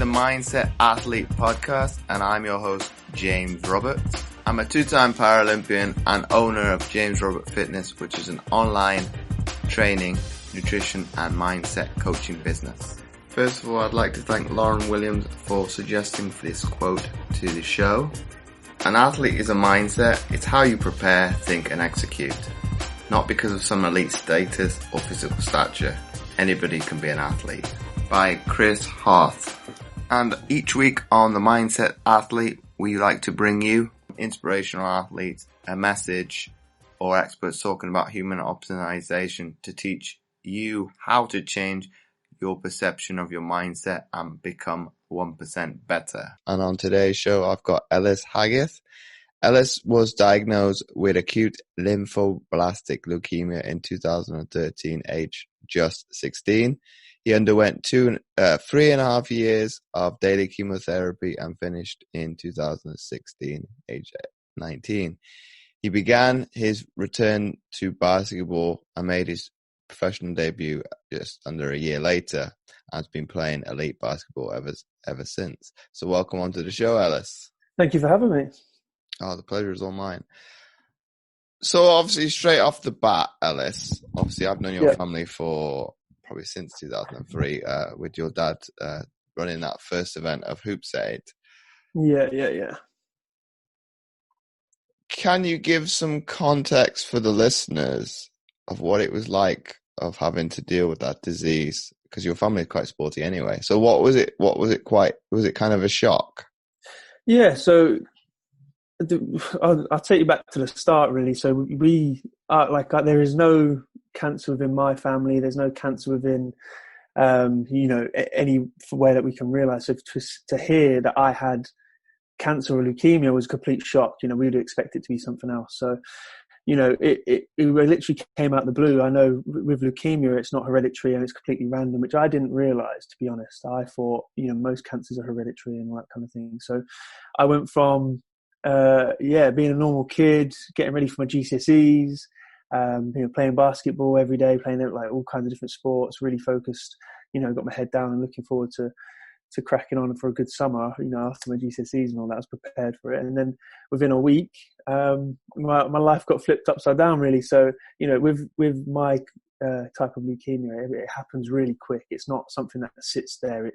the Mindset Athlete podcast, and I'm your host, James Roberts. I'm a two-time Paralympian and owner of James Robert Fitness, which is an online training, nutrition and mindset coaching business. First of all, I'd like to thank Lauren Williams for suggesting this quote to the show. An athlete is a mindset. It's how you prepare, think and execute. Not because of some elite status or physical stature. Anybody can be an athlete. By Chris Harth. And each week on the Mindset Athlete, we like to bring you inspirational athletes, a message, or experts talking about human optimization to teach you how to change your perception of your mindset and become 1% better. And on today's show, I've got Ellis Haggith. Ellis was diagnosed with acute lymphoblastic leukemia in 2013, age just 16. He underwent 3.5 years of daily chemotherapy and finished in 2016, age 19. He began his return to basketball and made his professional debut just under a year later, and has been playing elite basketball ever since. So welcome onto the show, Ellis. Thank you for having me. Oh, the pleasure is all mine. So obviously, straight off the bat, Ellis, obviously I've known your family for probably since 2003, with your dad running that first event of Hoops Aid. Yeah. Can you give some context for the listeners of what it was like of having to deal with that disease? Because your family is quite sporty anyway. So was it kind of a shock? Yeah, so I'll take you back to the start, really. So we are there is no cancer within my family. There's no cancer within, any way that we can realize. So to hear that I had cancer or leukemia was a complete shock. We would expect it to be something else. So, it literally came out of the blue. I know with leukemia, it's not hereditary and it's completely random, which I didn't realize, to be honest. I thought, most cancers are hereditary and all that kind of thing. So I went from, being a normal kid, getting ready for my GCSEs, playing basketball every day, playing like all kinds of different sports, really focused, got my head down and looking forward to cracking on for a good summer, after my GCSEs and all that. I was prepared for it. And then within a week, my life got flipped upside down, really. So, with my type of leukemia, it happens really quick. It's not something that sits there.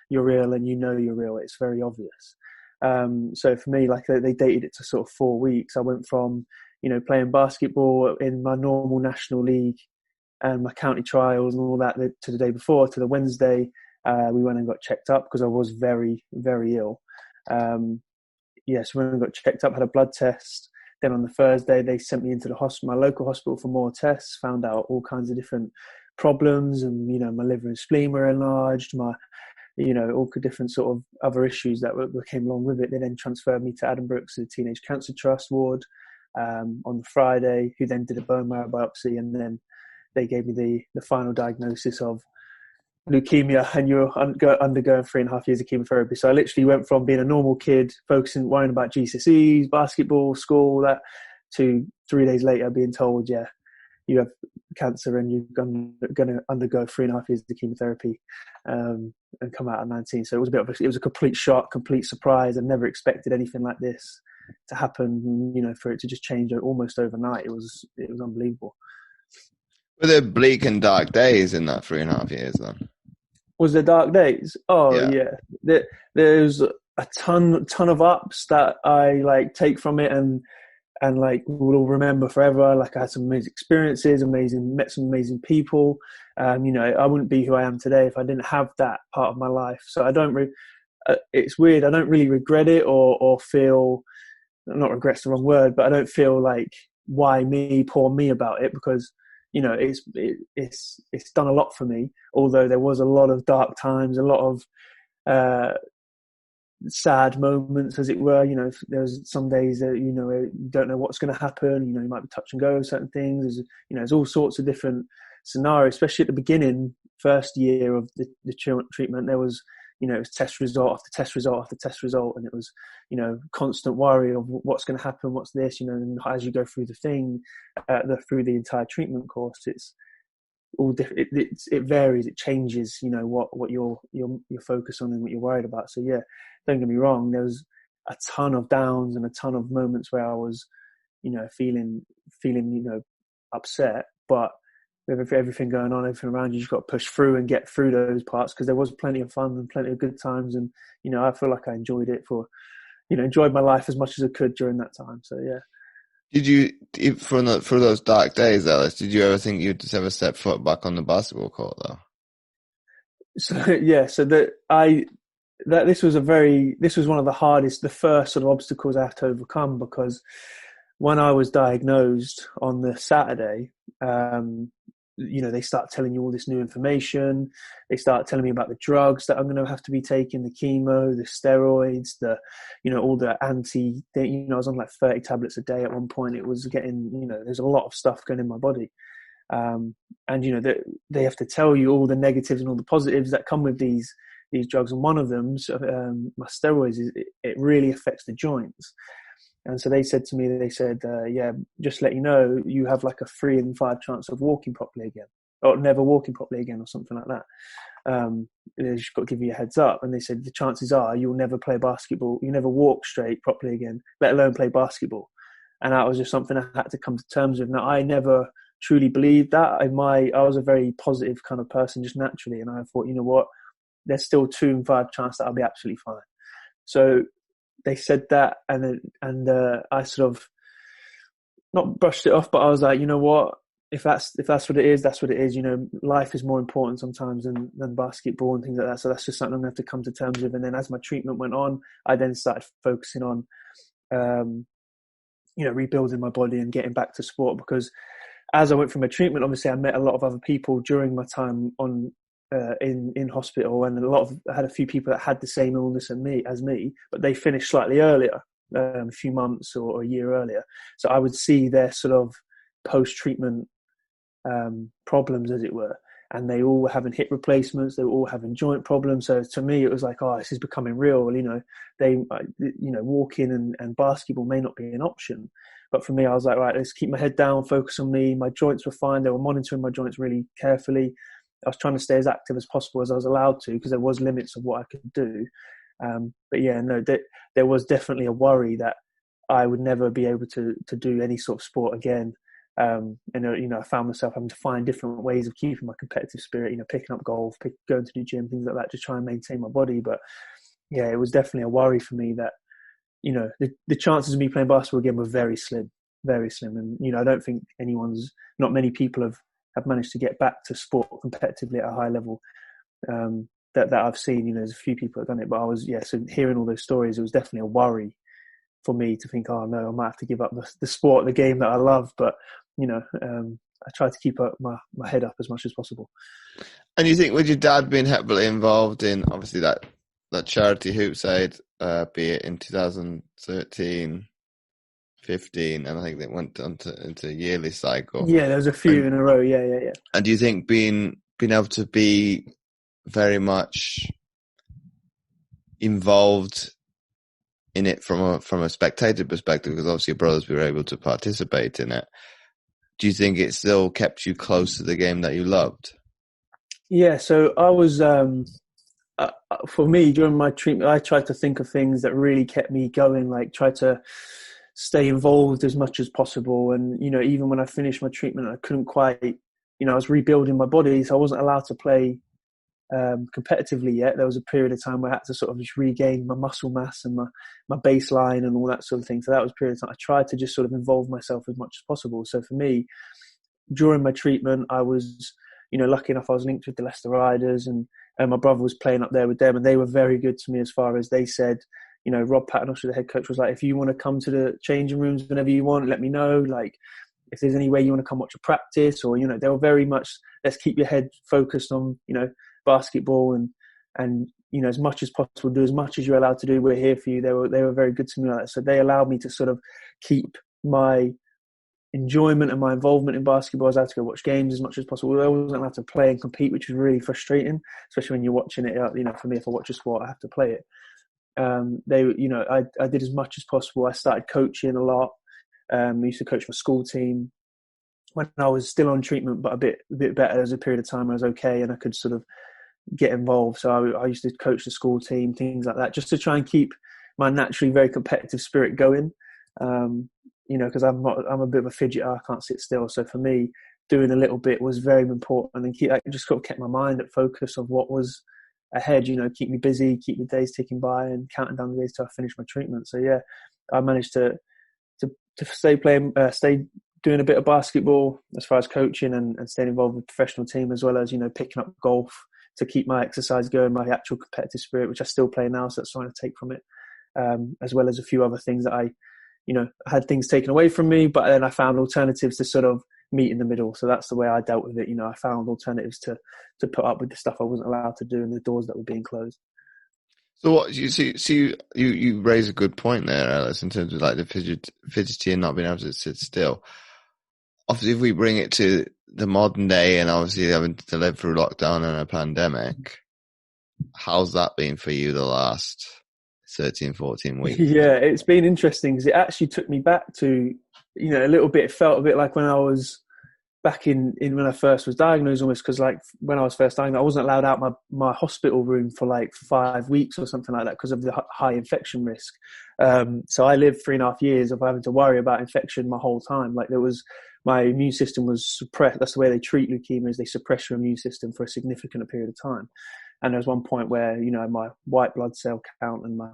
You're real and you're real. It's very obvious. So for me, they dated it to sort of 4 weeks. I went from, playing basketball in my normal national league and my county trials and all that to the day before, to the Wednesday. We went and got checked up because I was very, very ill. So we went and got checked up, had a blood test. Then on the Thursday, they sent me into the hospital, my local hospital, for more tests, found out all kinds of different problems. And, my liver and spleen were enlarged, all different sort of other issues that came along with it. They then transferred me to Adam Brooks, the Teenage Cancer Trust ward, on the Friday, who then did a bone marrow biopsy. And then they gave me the final diagnosis of leukemia, and you're undergoing 3.5 years of chemotherapy. So I literally went from being a normal kid, worrying about GCSEs, basketball, school, that, to 3 days later being told, you have cancer and you're going to undergo 3.5 years of chemotherapy, and come out at 19. So it was a complete shock, complete surprise. I never expected anything like this to happen, for it to just change almost overnight. It was unbelievable. Were there bleak and dark days in that 3.5 years then? Was there dark days? Oh yeah. There's a ton of ups that I take from it and will remember forever. I had some amazing experiences, met some amazing people. I wouldn't be who I am today if I didn't have that part of my life. So I don't it's weird. I don't really regret it or feel, not regret's the wrong word, but I don't feel like why me, poor me about it, because it's done a lot for me. Although there was a lot of dark times, a lot of sad moments, as it were. There's some days that you don't know what's going to happen. You might be touch and go with certain things. There's all sorts of different scenarios. Especially at the beginning, first year of the treatment, there was it was test result after test result after test result, and it was constant worry of what's going to happen, what's this, and as you go through the thing, through the entire treatment course, all different. It varies. It changes. What you're focused on and what you're worried about. So yeah, don't get me wrong. There was a ton of downs and a ton of moments where I was, feeling upset, but with everything going on, everything around you, you've got to push through and get through those parts, because there was plenty of fun and plenty of good times, and I feel like I enjoyed it enjoyed my life as much as I could during that time. So yeah. Did you, for those dark days, Ellis, did you ever think you'd just ever step foot back on the basketball court, though? So yeah, this was one of the first sort of obstacles I had to overcome, because when I was diagnosed on the Saturday, they start telling you all this new information. They start telling me about the drugs that I'm going to have to be taking, the chemo, the steroids, all the I was on like 30 tablets a day at one point. It was getting, there's a lot of stuff going in my body. And they have to tell you all the negatives and all the positives that come with these drugs. And one of them, my steroids, it really affects the joints. And so they said to me, just let you know, you have like a 3 in 5 chance of walking properly again, or never walking properly again, or something like that. They just got to give you a heads up. And they said the chances are you'll never play basketball, you never walk straight properly again, let alone play basketball. And that was just something I had to come to terms with. Now, I never truly believed that. I was a very positive kind of person just naturally, and I thought, you know what, there's still 2 in 5 chance that I'll be absolutely fine. So they said that, and I sort of not brushed it off, but I was like, you know what, if that's what it is, that's what it is. Life is more important sometimes than basketball and things like that. So that's just something I'm going to have to come to terms with. And then as my treatment went on, I then started focusing on, rebuilding my body and getting back to sport, because as I went through my treatment, obviously I met a lot of other people during my time on in hospital, and I had a few people that had the same illness as me, but they finished slightly earlier, a few months or a year earlier. So I would see their sort of post-treatment problems, as it were, and they all were having hip replacements, they were all having joint problems. So to me, it was like, oh, this is becoming real. Walking and basketball may not be an option. But for me, I was like, right, let's keep my head down, focus on me. My joints were fine. They were monitoring my joints really carefully. I was trying to stay as active as possible as I was allowed to, because there was limits of what I could do. But yeah, no, there was definitely a worry that I would never be able to do any sort of sport again. I found myself having to find different ways of keeping my competitive spirit, picking up golf, going to the gym, things like that, to try and maintain my body. But yeah, it was definitely a worry for me that, the chances of me playing basketball again were very slim, very slim. And, I don't think not many people have managed to get back to sport competitively at a high level that I've seen. There's a few people that have done it, but so hearing all those stories, it was definitely a worry for me to think, oh no, I might have to give up the sport, the game that I love. But, I try to keep my head up as much as possible. And you think, with your dad being heavily involved in, obviously, that charity hoop side, be it in 2013, 15, and I think they went into a yearly cycle. Yeah, there was a few in a row. Yeah. And do you think being able to be very much involved in it from a spectator perspective, because obviously your brothers were able to participate in it, do you think it still kept you close to the game that you loved? Yeah, so I was, for me, during my treatment, I tried to think of things that really kept me going, like try to stay involved as much as possible. And, even when I finished my treatment, I couldn't quite, I was rebuilding my body, so I wasn't allowed to play competitively yet. There was a period of time where I had to sort of just regain my muscle mass and my baseline and all that sort of thing. So that was a period of time I tried to just sort of involve myself as much as possible. So for me, during my treatment, I was, lucky enough I was linked with the Leicester Riders, and my brother was playing up there with them, and they were very good to me, as far as they said, Rob Paternoster, the head coach, was like, if you want to come to the changing rooms whenever you want, let me know. Like, if there's any way you want to come watch a practice, or, they were very much, let's keep your head focused on, basketball and as much as possible, do as much as you're allowed to do. We're here for you. They were very good to me like that. So they allowed me to sort of keep my enjoyment and my involvement in basketball. I was allowed to go watch games as much as possible. I wasn't allowed to play and compete, which was really frustrating, especially when you're watching it. For me, if I watch a sport, I have to play it. I did as much as possible. I started coaching a lot. I used to coach my school team. when I was still on treatment, but a bit better. There was a period of time where I was okay and I could sort of get involved. So I used to coach the school team, things like that, just to try and keep my naturally very competitive spirit going. Because I'm a bit of a fidgeter. I can't sit still. So for me, doing a little bit was very important, and I just sort of kept my mind at focus of what was ahead. Keep me busy, keep the days ticking by, and counting down the days till I finish my treatment. So yeah, I managed to stay doing a bit of basketball as far as coaching and staying involved with the professional team, as well as picking up golf to keep my exercise going, my actual competitive spirit, which I still play now. So that's trying to take from it, as well as a few other things that I had things taken away from me, but then I found alternatives to sort of meet in the middle. So that's the way I dealt with it. I found alternatives to put up with the stuff I wasn't allowed to do and the doors that were being closed. So what you see, you raise a good point there, Ellis, in terms of like the fidgety and not being able to sit still. Obviously, if we bring it to the modern day and obviously having to live through lockdown and a pandemic, how's that been for you the last 13, 14 weeks? Yeah, it's been interesting because it actually took me back to, a little bit, it felt a bit like when I was back in when I first was diagnosed, almost, because like when I was first diagnosed, I wasn't allowed out my hospital room for like 5 weeks or something like that because of the high infection risk. So I lived 3.5 years of having to worry about infection my whole time. Like my immune system was suppressed. That's the way they treat leukemia, is they suppress your immune system for a significant period of time. And there was one point where, my white blood cell count and my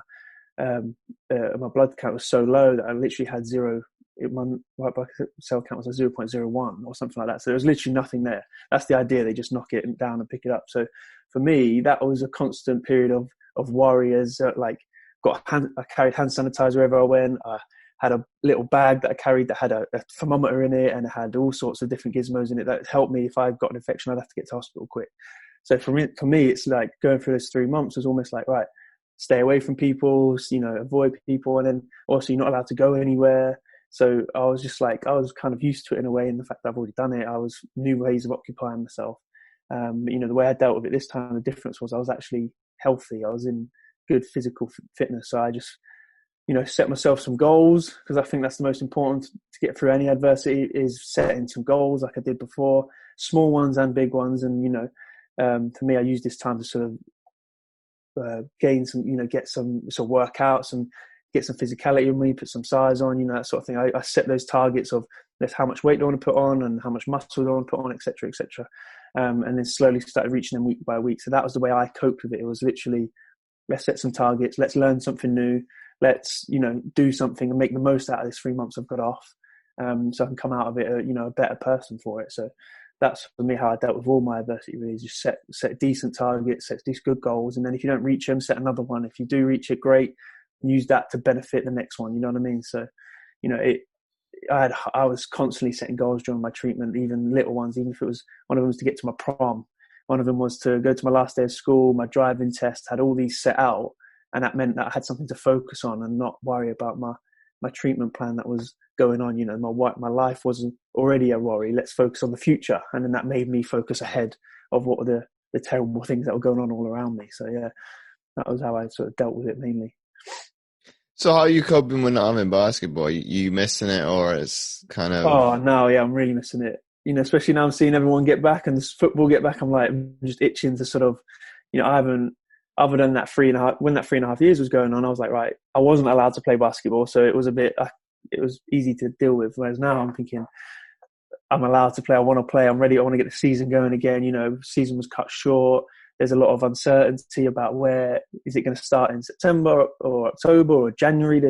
blood count was so low that I literally had zero. My white blood cell count was a 0.01 or something like that. So there was literally nothing there. That's the idea. They just knock it down and pick it up. So for me, that was a constant period of worry. As I carried hand sanitizer wherever I went. I had a little bag that I carried that had a thermometer in it, and it had all sorts of different gizmos in it that helped me if I got an infection. I'd have to get to hospital quick. So for me, it's like going through those 3 months was almost like, right, stay away from people, avoid people, and then also you're not allowed to go anywhere. So I was just like, I was kind of used to it in a way, in the fact that I've already done it. I was new ways of occupying myself. The way I dealt with it this time, the difference was I was actually healthy. I was in good physical fitness. So I just, set myself some goals, because I think that's the most important to get through any adversity, is setting some goals like I did before, small ones and big ones. And, for me, I used this time to sort of gain some, get some workouts and get some physicality in me, put some size on, that sort of thing. I set those targets of how much weight do I want to put on and how much muscle do I want to put on, et cetera, et cetera. And then slowly started reaching them week by week. So that was the way I coped with it. It was literally, let's set some targets, let's learn something new, let's, do something and make the most out of this 3 months I've got off. So I can come out of it, a better person for it. So that's for me how I dealt with all my adversity, really, is just set decent targets, set these good goals. And then if you don't reach them, set another one. If you do reach it, great. Use that to benefit the next one. You know what I mean? So, I was constantly setting goals during my treatment, even little ones, even if it was, one of them was to get to my prom. One of them was to go to my last day of school, my driving test, had all these set out. And that meant that I had something to focus on and not worry about my treatment plan that was going on. My life wasn't already a worry. Let's focus on the future. And then that made me focus ahead of what were the terrible things that were going on all around me. So yeah, that was how I sort of dealt with it mainly. So how are you coping with not having basketball? You missing it, or it's kind of... Oh, no, yeah, I'm really missing it. Especially now I'm seeing everyone get back and this football get back. I'm like, I'm just itching to sort of, I haven't, other than that 3.5 years was going on, I was like, right, I wasn't allowed to play basketball. So it was it was easy to deal with. Whereas now I'm thinking, I'm allowed to play. I want to play. I'm ready. I want to get the season going again. Season was cut short. There's a lot of uncertainty about where is it going to start in September or October or January.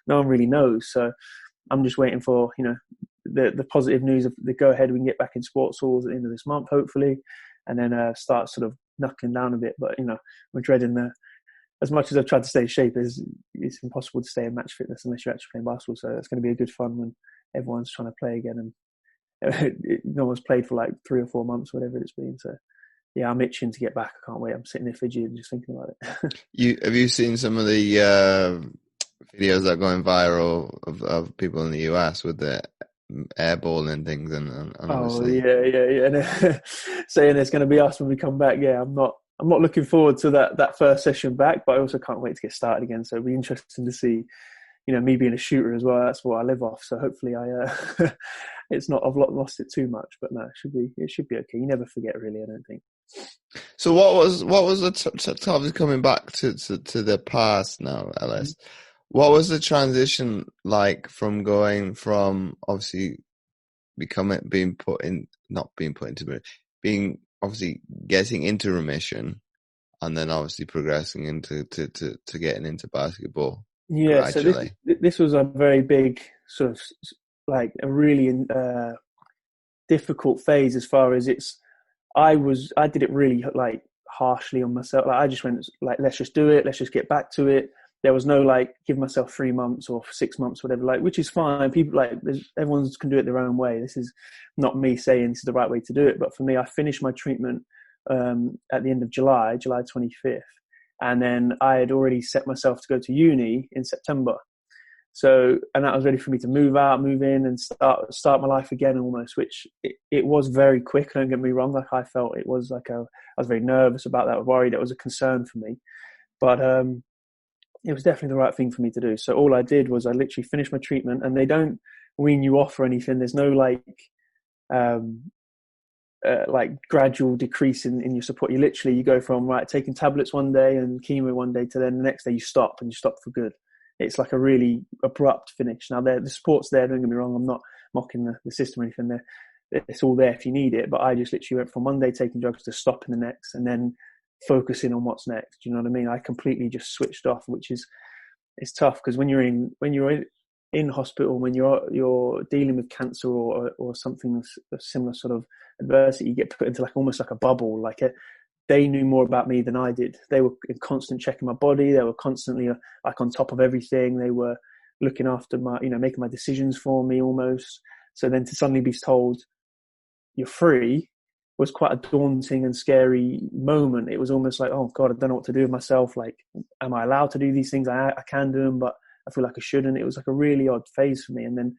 No one really knows. So I'm just waiting for, the positive news of the go ahead. We can get back in sports halls at the end of this month, hopefully, and then start sort of knuckling down a bit. But, we're dreading as much as I've tried to stay in shape, it's impossible to stay in match fitness unless you're actually playing basketball. So it's going to be a good fun when everyone's trying to play again. And no one's played for like 3 or 4 months, whatever it's been. So yeah, I'm itching to get back. I can't wait. I'm sitting there fidgeting just thinking about it. Have you seen some of the videos that are going viral of people in the US with the airballing things and obviously... yeah. And, saying it's going to be us when we come back. Yeah, I'm not looking forward to that first session back, but I also can't wait to get started again. So it'll be interesting to see, me being a shooter as well, that's what I live off. So hopefully it's not, I've lost it too much, but no, it should be okay. You never forget, really, I don't think. So what was the obviously coming back to the past now, Ellis? Mm-hmm. What was the transition like from going from obviously being obviously getting into remission, and then obviously progressing into to getting into basketball? Yeah, gradually. So this was a very big sort of like a really difficult phase as far as I did it really like harshly on myself. Like I just went like, let's just do it. Let's just get back to it. There was no like give myself 3 months or 6 months, whatever, like, which is fine. People like everyone can do it their own way. This is not me saying this is the right way to do it. But for me, I finished my treatment at the end of July 25th. And then I had already set myself to go to uni in September. So, and that was ready for me to move in and start my life again almost, which it was very quick. Don't get me wrong. Like I felt it was like I was very nervous about that, worried. It was a concern for me, but it was definitely the right thing for me to do. So all I did was I literally finished my treatment, and they don't wean you off or anything. There's no like gradual decrease in your support. You go from taking tablets one day and chemo one day to then the next day you stop for good. It's like a really abrupt finish. Now the support's there, don't get me wrong, I'm not mocking the system or anything there. It's all there if you need it, but I just literally went from one day taking drugs to stopping the next and then focusing on what's next. Do you know what I mean? I completely just switched off, which is, it's tough because when you're in hospital, when you're dealing with cancer or something of similar sort of adversity, you get put into like almost like a bubble. They knew more about me than I did. They were in constant checking my body. They were constantly like on top of everything. They were looking after making my decisions for me almost. So then to suddenly be told you're free was quite a daunting and scary moment. It was almost like, oh God, I don't know what to do with myself. Like, am I allowed to do these things? I can do them, but I feel like I shouldn't. It was like a really odd phase for me. And then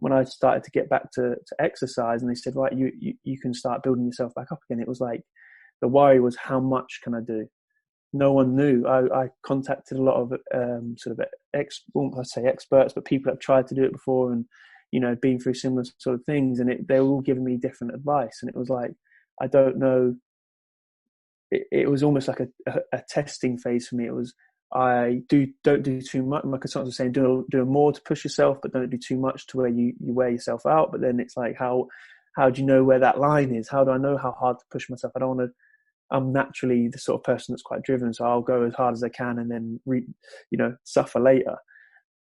when I started to get back to exercise and they said, right, you can start building yourself back up again. It was like, the worry was, how much can I do? No one knew. I contacted a lot of I'd say experts, but people that have tried to do it before and, been through similar sort of things. And they were all giving me different advice. And it was like, I don't know. It was almost like a testing phase for me. It was, don't do too much. My consultants were saying, do more to push yourself, but don't do too much to where you wear yourself out. But then it's like, how do you know where that line is? How do I know how hard to push myself? I don't want to. I'm naturally the sort of person that's quite driven, so I'll go as hard as I can and then suffer later.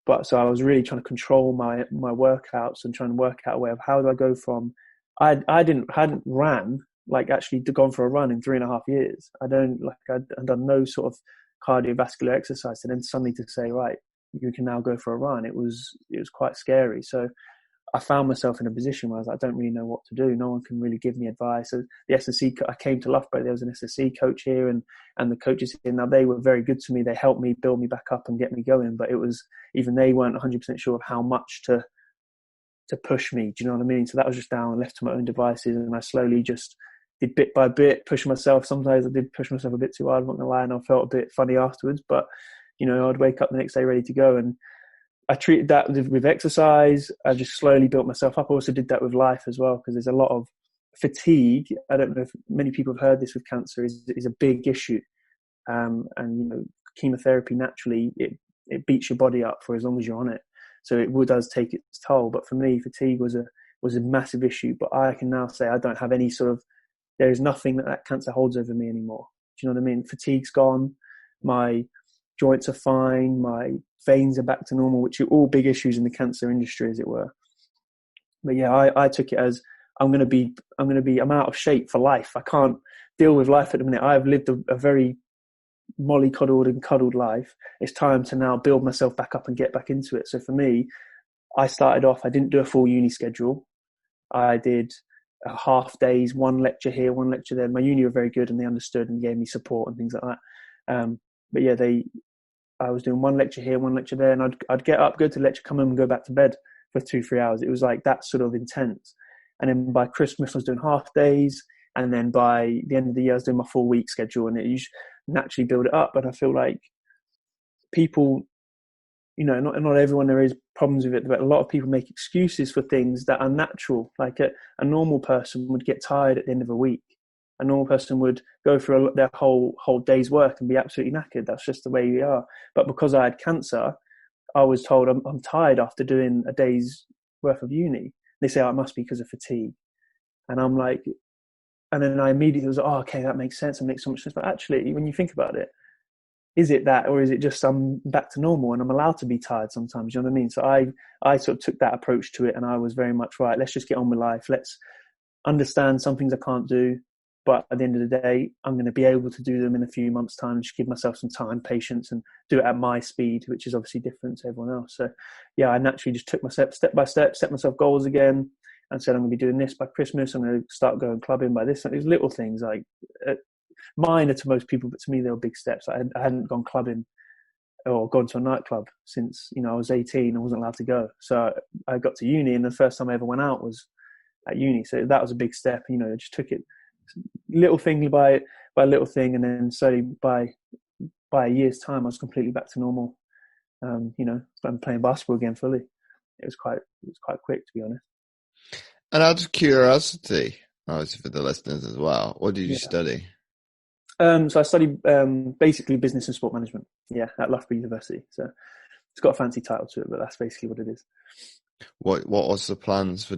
But so I was really trying to control my workouts and trying to work out a way of how do I go from I hadn't ran, like actually gone for a run in 3.5 years. I'd done no sort of cardiovascular exercise, and then suddenly to say, right, you can now go for a run, it was quite scary. So I found myself in a position where I was like, I don't really know what to do. No one can really give me advice. So the S&C, I came to Loughborough, there was an S&C coach here and the coaches here. Now they were very good to me. They helped me build me back up and get me going. But it was, even they weren't 100% sure of how much to push me. Do you know what I mean? So that was just down, left to my own devices. And I slowly just did bit by bit, push myself. Sometimes I did push myself a bit too hard, I'm not going to lie. And I felt a bit funny afterwards. But, I'd wake up the next day ready to go. And I treated that with exercise. I just slowly built myself up. I also did that with life as well, because there's a lot of fatigue. I don't know if many people have heard this with cancer, is a big issue. And chemotherapy naturally it beats your body up for as long as you're on it. So it does take its toll. But for me, fatigue was a massive issue. But I can now say I don't have any there is nothing that cancer holds over me anymore. Do you know what I mean? Fatigue's gone. My joints are fine. My veins are back to normal, which are all big issues in the cancer industry, as it were. But yeah, I took it as I'm out of shape for life. I can't deal with life at the minute. I've lived a very mollycoddled and cuddled life. It's time to now build myself back up and get back into it. So for me, I started off, I didn't do a full uni schedule. I did half days, one lecture here, one lecture there. My uni were very good and they understood and gave me support and things like that. But yeah, I was doing one lecture here, one lecture there, and I'd get up, go to the lecture, come home and go back to bed for 2-3 hours. It was like that sort of intense. And then by Christmas I was doing half days, and then by the end of the year I was doing my full week schedule, and it naturally build it up. But I feel like people, not everyone there is problems with it, but a lot of people make excuses for things that are natural. Like a normal person would get tired at the end of a week. A normal person would go through their whole day's work and be absolutely knackered. That's just the way we are. But because I had cancer, I was told I'm tired after doing a day's worth of uni. They say, it must be because of fatigue. And I'm like, and then I immediately was like, oh, okay, that makes sense. It makes so much sense. But actually, when you think about it, is it that, or is it just I'm back to normal and I'm allowed to be tired sometimes? You know what I mean? So I sort of took that approach to it, and I was very much, right, let's just get on with life. Let's understand some things I can't do, but at the end of the day, I'm going to be able to do them in a few months' time. Just give myself some time, patience, and do it at my speed, which is obviously different to everyone else. So yeah, I naturally just took my step by step, set myself goals again, and said I'm going to be doing this by Christmas. I'm going to start going clubbing by this. These little things, like minor to most people, but to me they were big steps. I hadn't gone clubbing or gone to a nightclub since I was 18. I wasn't allowed to go. So I got to uni, and the first time I ever went out was at uni. So that was a big step. I just took it little thing by little thing, and then slowly by a year's time, I was completely back to normal. I'm playing basketball again fully. It was quite quick, to be honest. And out of curiosity, obviously for the listeners as well, what did you study? So I studied basically business and sport management. Yeah, at Loughborough University. So it's got a fancy title to it, but that's basically what it is. What was the plans for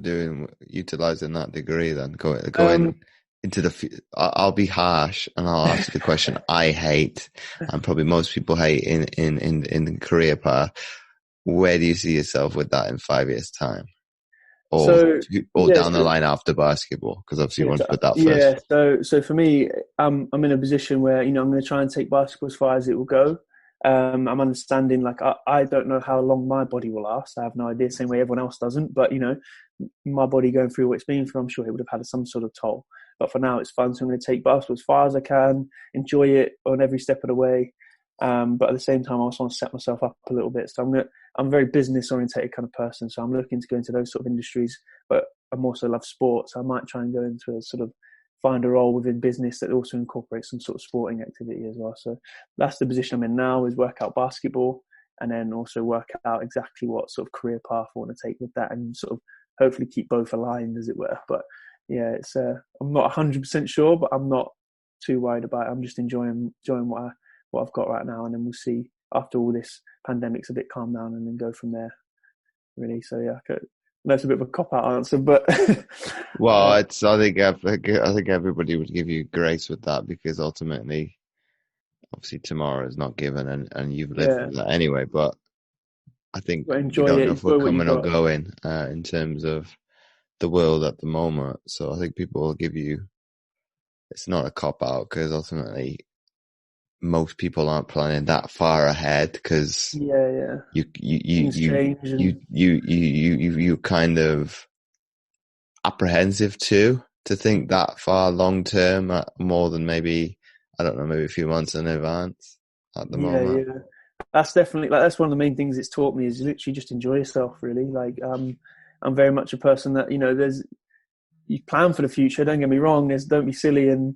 utilizing that degree then? Going into I'll be harsh and I'll ask the question I hate, and probably most people hate in the career path. Where do you see yourself with that in 5 years' time? Or down the line after basketball? Because obviously you want to put that first. Yeah, so for me, I'm in a position where, I'm going to try and take basketball as far as it will go. I'm understanding, like, I don't know how long my body will last. I have no idea, same way everyone else doesn't. But, my body going through what it's been through, I'm sure it would have had some sort of toll. But for now, it's fun. So I'm going to take basketball as far as I can, enjoy it on every step of the way. But at the same time, I also want to set myself up a little bit. So I'm a very business orientated kind of person. So I'm looking to go into those sort of industries, but I'm also love sports. So I might try and go into find a role within business that also incorporates some sort of sporting activity as well. So that's the position I'm in now, is work out basketball and then also work out exactly what sort of career path I want to take with that, and sort of hopefully keep both aligned, as it were. But yeah, it's I'm not 100% sure, but I'm not too worried about it. I'm just enjoying what I've got right now, and then we'll see after all this pandemic's a bit calmed down, and then go from there, really. So yeah, that's a bit of a cop-out answer, but well, I think everybody would give you grace with that, because ultimately, obviously, tomorrow is not given, and you've lived through that anyway. But I think we don't know if we're coming or going in terms of the world at the moment. So I think people will give you. It's not a cop-out, because ultimately, most people aren't planning that far ahead, because you kind of apprehensive to think that far long term, more than maybe a few months in advance at the moment. Yeah, that's definitely, that's one of the main things it's taught me, is literally just enjoy yourself, really. Like I'm very much a person that you plan for the future. Don't get me wrong. Don't be silly and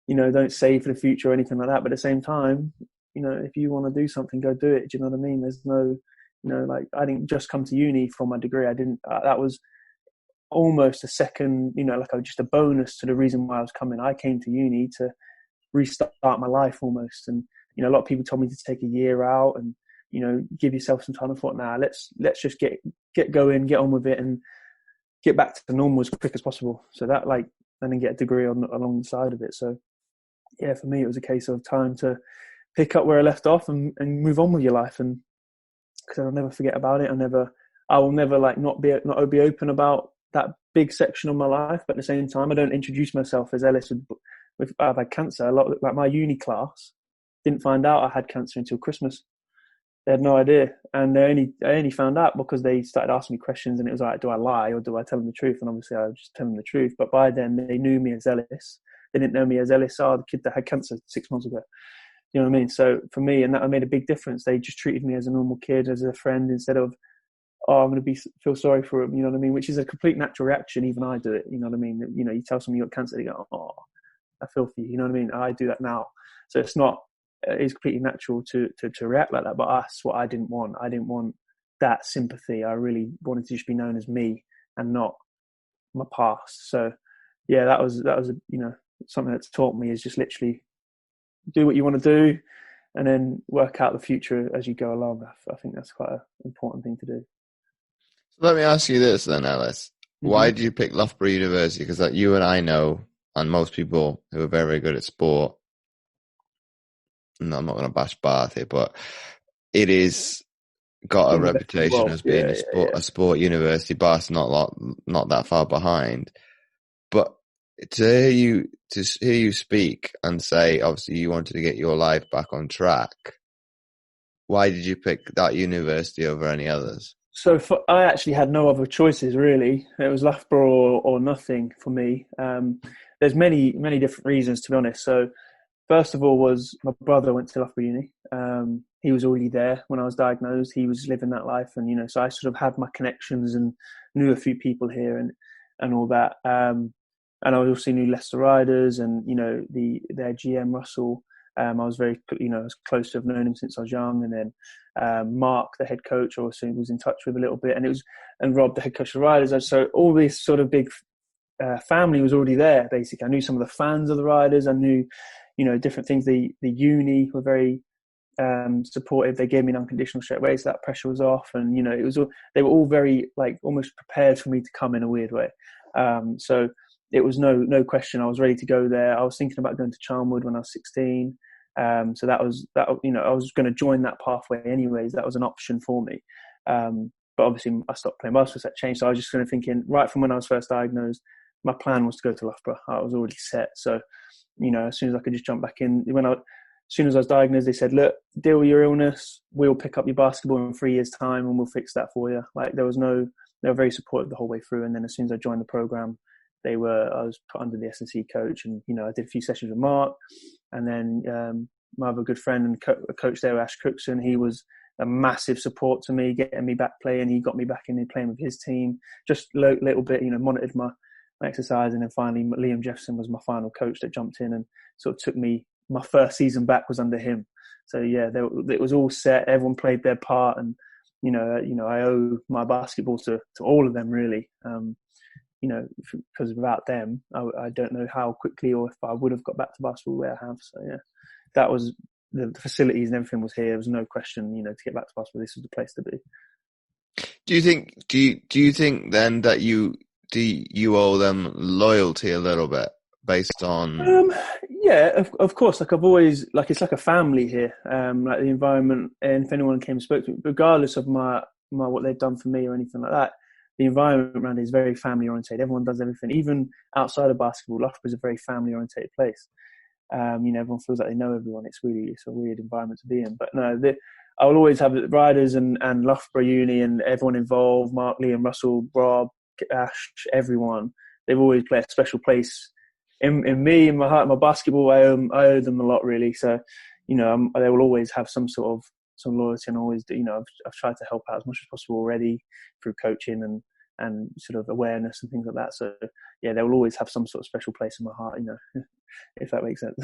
don't save for the future or anything like that. But at the same time, if you want to do something, go do it. Do you know what I mean? There's no, like, I didn't just come to uni for my degree. That was almost a second, just a bonus to the reason why I was coming. I came to uni to restart my life almost. And, a lot of people told me to take a year out and, give yourself some time. I thought, let's just get going, get on with it, and get back to normal as quick as possible. So that, and then get a degree alongside of it. So yeah, for me, it was a case of time to pick up where I left off and move on with your life. And because I'll never forget about it. I will never not be open about that big section of my life. But at the same time, I don't introduce myself as Ellis with I've had cancer. A lot, like my uni class didn't find out I had cancer until Christmas. They had no idea. And I only found out because they started asking me questions, and it was like, do I lie or do I tell them the truth? And obviously I was just telling them the truth. But by then they knew me as Ellis. They didn't know me as Ellis, the kid that had cancer 6 months ago. You know what I mean? So for me, and that made a big difference. They just treated me as a normal kid, as a friend, instead of, I'm going to feel sorry for him. You know what I mean? Which is a complete natural reaction. Even I do it. You know what I mean? You tell someone you got cancer, they go, I feel for you. You know what I mean? I do that now. So it's not it's completely natural to react like that. But that's what I didn't want. I didn't want that sympathy. I really wanted to just be known as me and not my past. So yeah, that was something that's taught me is just literally do what you want to do and then work out the future as you go along. I think that's quite an important thing to do. So let me ask you this then, Ellis. Why did you pick Loughborough University? Because like you and I know, and most people who are very, very good at sport, no, I'm not going to bash Bath here, but it is got a reputation as being a sport university. Bath's not that far behind. But to hear you speak and say, obviously, you wanted to get your life back on track. Why did you pick that university over any others? So I actually had no other choices, really. It was Loughborough or nothing for me. There's many, many different reasons, to be honest. So first of all was my brother went to Loughborough Uni. He was already there when I was diagnosed. He was living that life. And, so I sort of had my connections and knew a few people here and all that. And I also knew Leicester Riders and, their GM, Russell. I was very, as close to have known him since I was young. And then Mark, the head coach, also was in touch with a little bit. And Rob, the head coach of the Riders. So all this sort of big family was already there, basically. I knew some of the fans of the Riders. I knew, different things. The uni were very supportive. They gave me an unconditional straight away, so that pressure was off. And, they were all very, almost prepared for me to come in a weird way. So it was no question. I was ready to go there. I was thinking about going to Charnwood when I was 16. So that was I was going to join that pathway anyways. That was an option for me. But obviously I stopped playing basketball, so that changed. So I was just kind of thinking, right from when I was first diagnosed, my plan was to go to Loughborough. I was already set. So, as soon as I could just jump back in, as soon as I was diagnosed, they said, look, deal with your illness. We'll pick up your basketball in 3 years' time and we'll fix that for you. They were very supportive the whole way through. And then as soon as I joined the program, I was put under the S&C coach, and, I did a few sessions with Mark. And then my other good friend and coach there, Ash Cookson, he was a massive support to me, getting me back playing. He got me back in playing with his team, just a little bit, monitored my exercise. And then finally, Liam Jefferson was my final coach that jumped in and sort of took me. My first season back was under him. So yeah, it was all set. Everyone played their part, and I owe my basketball to all of them, really. Because without them, I don't know how quickly or if I would have got back to basketball where I have. So yeah, that was the facilities and everything was here. There was no question, to get back to basketball, this was the place to be. Do you think then that you owe them loyalty a little bit based on? Yeah, of course. I've always, it's like a family here. The environment, and if anyone came and spoke to me, regardless of my what they've done for me or anything like that, the environment around is very family oriented. Everyone does everything, even outside of basketball. Loughborough is a very family oriented place. Everyone feels like they know everyone. It's a weird environment to be in. But no, I will always have the Riders and Loughborough Uni and everyone involved, Mark, Liam, Russell, Rob, Ash, everyone. They've always played a special place in me, in my heart, my basketball. I owe them a lot, really. So, they will always have some sort of some loyalty, and always, I've tried to help out as much as possible already through coaching and sort of awareness and things like that. So yeah, they will always have some sort of special place in my heart, if that makes sense.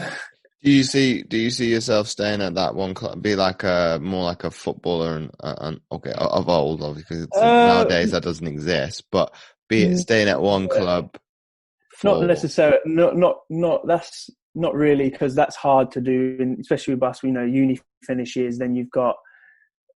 Do you see yourself staying at that one club, be more like a footballer and okay, of old, obviously, nowadays that doesn't exist, but staying at one club? Not necessarily, not that's not really, because that's hard to do, and especially with basketball, uni finishes, then you've got,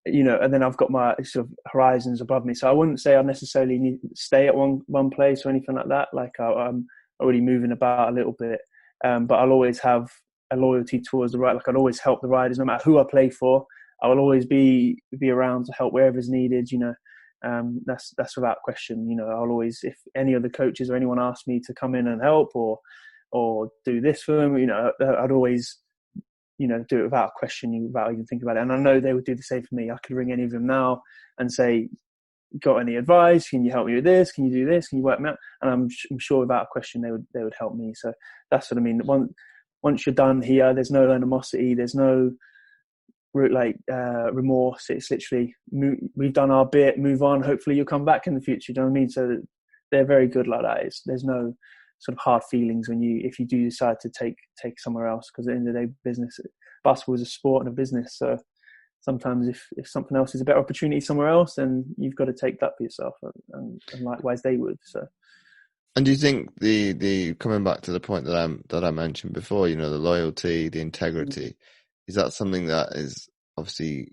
and then I've got my sort of horizons above me. So I wouldn't say I necessarily need to stay at one place or anything like that. I'm already moving about a little bit, but I'll always have a loyalty towards the right. I'll always help the Riders, no matter who I play for. I will always be around to help wherever is needed. That's without question. I'll always, if any other coaches or anyone asks me to come in and help or do this for them, I'd always, do it without question, without even thinking about it. And I know they would do the same for me. I could ring any of them now and say, got any advice? Can you help me with this? Can you do this? Can you work me out? And I'm sure without question they would help me. So that's what I mean. Once you're done here, there's no animosity. There's no remorse. It's literally, we've done our bit, move on. Hopefully you'll come back in the future. Do you know what I mean? So they're very good like that. There's no sort of hard feelings if you do decide to take somewhere else, because at the end of the day, basketball is a sport and a business. So sometimes if something else is a better opportunity somewhere else, then you've got to take that for yourself, and likewise they would. So. And do you think the coming back to the point that I mentioned before, the loyalty, the integrity, is that something that is obviously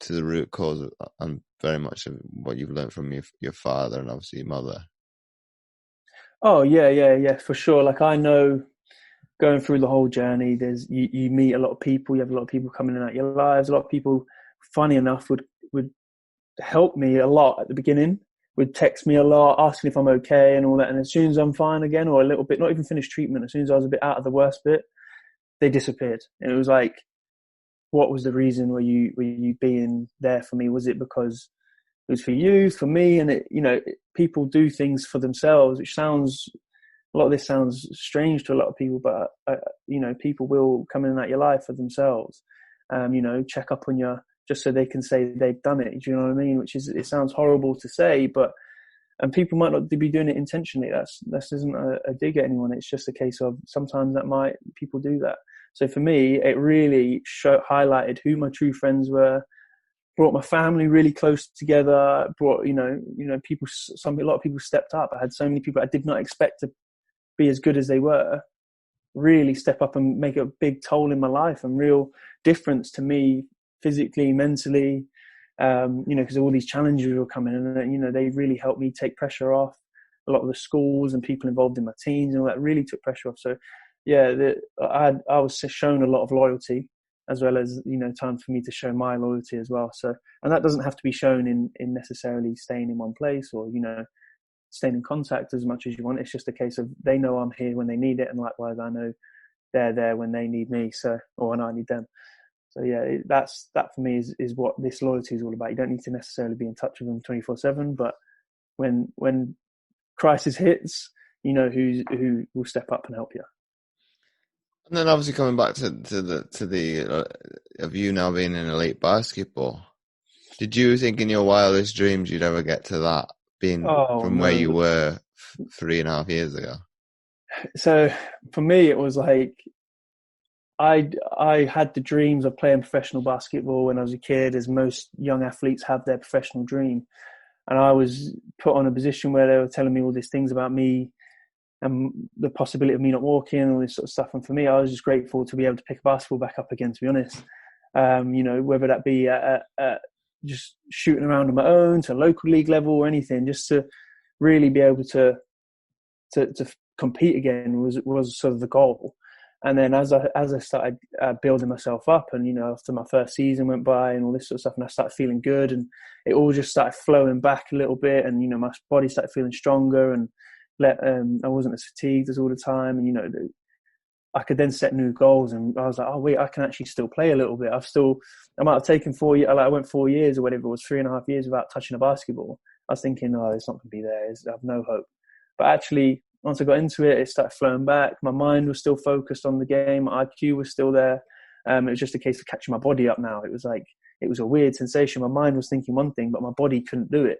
to the root cause and very much of what you've learned from your father and obviously your mother? Oh yeah, for sure. Like, I know, going through the whole journey, you meet a lot of people. You have a lot of people coming in and out your lives. A lot of people, funny enough, would help me a lot at the beginning. Would text me a lot, asking if I'm okay and all that. And as soon as I'm fine again, or a little bit, not even finished treatment, as soon as I was a bit out of the worst bit, they disappeared. And it was like, what was the reason? Were you being there for me? Was it because it was for you, for me? And people do things for themselves, which sounds, a lot of this sounds strange to a lot of people, but people will come in and out your life for themselves. Check up on you just so they can say they've done it. Do you know what I mean? It sounds horrible to say, and people might not be doing it intentionally. That isn't a dig at anyone. It's just a case of sometimes people do that. So for me, it really highlighted who my true friends were, brought my family really close together, brought, people, a lot of people stepped up. I had so many people I did not expect to be as good as they were, really step up and make a big toll in my life and real difference to me physically, mentally, because all these challenges were coming, and they really helped me take pressure off. A lot of the schools and people involved in my teams and all that really took pressure off. So yeah, I was shown a lot of loyalty, as well as time for me to show my loyalty as well. So, and that doesn't have to be shown in necessarily staying in one place or staying in contact as much as you want. It's just a case of they know I'm here when they need it, and likewise I know they're there when they need me, or when I need them. So yeah, that for me is what this loyalty is all about. You don't need to necessarily be in touch with them 24/7, but when crisis hits, who will step up and help you. And then obviously coming back to the of you now being in elite basketball, did you think in your wildest dreams you'd ever get to that, being from where you were 3.5 years ago? So for me, it was like, I had the dreams of playing professional basketball when I was a kid, as most young athletes have their professional dream. And I was put on a position where they were telling me all these things about me and the possibility of me not walking and all this sort of stuff. And for me, I was just grateful to be able to pick a basketball back up again, to be honest. Whether that be just shooting around on my own to local league level or anything, just to really be able to compete again was sort of the goal. And then as I started building myself up, and after my first season went by and all this sort of stuff, and I started feeling good, and it all just started flowing back a little bit, and my body started feeling stronger, and I wasn't as fatigued as all the time, and I could then set new goals, and I was like, oh wait, I can actually still play a little bit. I might have taken 4 years, I went 4 years or whatever it was, 3.5 years without touching a basketball. I was thinking, oh, it's not going to be there. I have no hope. But actually, once I got into it, it started flowing back. My mind was still focused on the game. My IQ was still there. It was just a case of catching my body up now. It was a weird sensation. My mind was thinking one thing, but my body couldn't do it.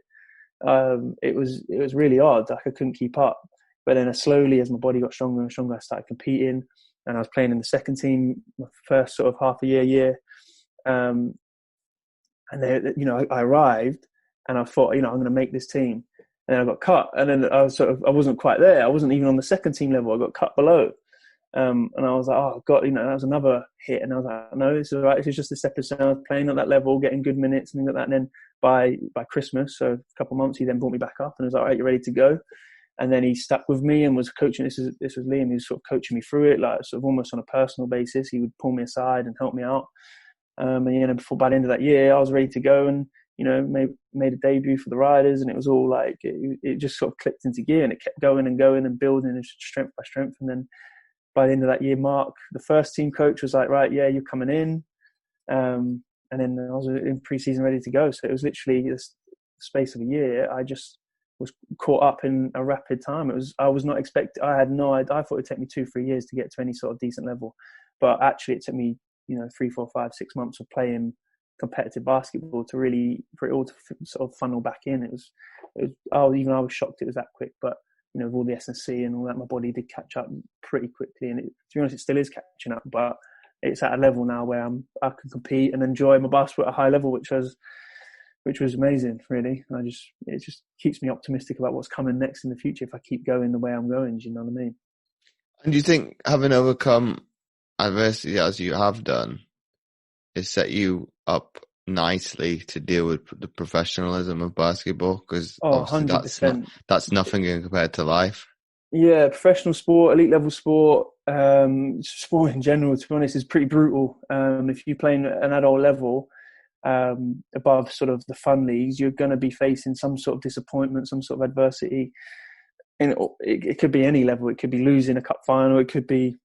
It was really odd. Like, I couldn't keep up. But then slowly, as my body got stronger and stronger, I started competing, and I was playing in the second team, my first sort of half a year. And then, I arrived, and I thought, I'm going to make this team. And then I got cut, and then I wasn't quite there. I wasn't even on the second team level. I got cut below. And I was like, oh God, that was another hit. And I was like, no, this is all right. This is just a stepping stone. I was playing at that level, getting good minutes and things like that. And then by Christmas, so a couple of months, he then brought me back up and was like, all right, you're ready to go. And then he stuck with me and was coaching. This was Liam. He was sort of coaching me through it, like sort of almost on a personal basis. He would pull me aside and help me out. And by the end of that year, I was ready to go, and made a debut for the Riders, and it was all like it just sort of clicked into gear, and it kept going and going and building strength by strength. And then by the end of that year, Mark, the first team coach, was like, right, yeah, you're coming in. And then I was in pre-season ready to go. So it was literally this space of a year. I just was caught up in a rapid time. I was not expecting. I had no idea. I thought it'd take me 2-3 years to get to any sort of decent level, but actually it took me 3, 4, 5, 6 months of playing competitive basketball for it all to sort of funnel back in. I was shocked it was that quick, but with all the S&C and all that, my body did catch up pretty quickly. And to be honest, it still is catching up, but it's at a level now where I can compete and enjoy my basketball at a high level, which was amazing, really. And it just keeps me optimistic about what's coming next in the future if I keep going the way I'm going. Do you know what I mean? And do you think having overcome adversity as you have done has set you up nicely to deal with the professionalism of basketball? Because obviously 100%. that's nothing compared to life. Yeah, professional sport, elite level sport, sport in general, to be honest, is pretty brutal. If you play at an adult level, above sort of the fun leagues, you're going to be facing some sort of disappointment, some sort of adversity. And it could be any level. It could be losing a cup final. It could be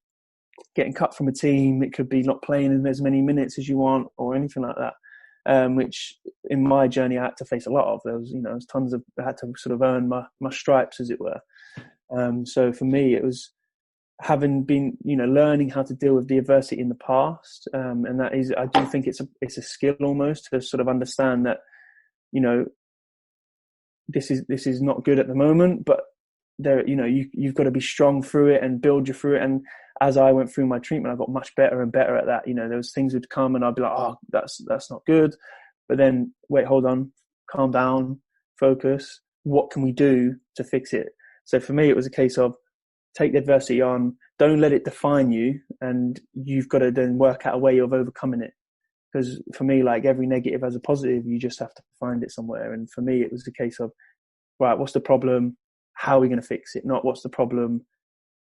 getting cut from a team. It could be not playing in as many minutes as you want, or anything like that. Which in my journey I had to face a lot of. There was tons of, I had to sort of earn my stripes, as it were. So for me, it was having been, learning how to deal with the adversity in the past. And that is, I do think it's a skill almost to sort of understand that, this is not good at the moment, but there, you've got to be strong through it and build you through it. And as I went through my treatment, I got much better and better at that. There was things would come and I'd be like, oh, that's not good. But then, wait, hold on, calm down, focus. What can we do to fix it? So for me, it was a case of take the adversity on, don't let it define you, and you've got to then work out a way of overcoming it. Because for me, like, every negative has a positive, you just have to find it somewhere. And for me, it was a case of, right, what's the problem? How are we going to fix it? Not what's the problem?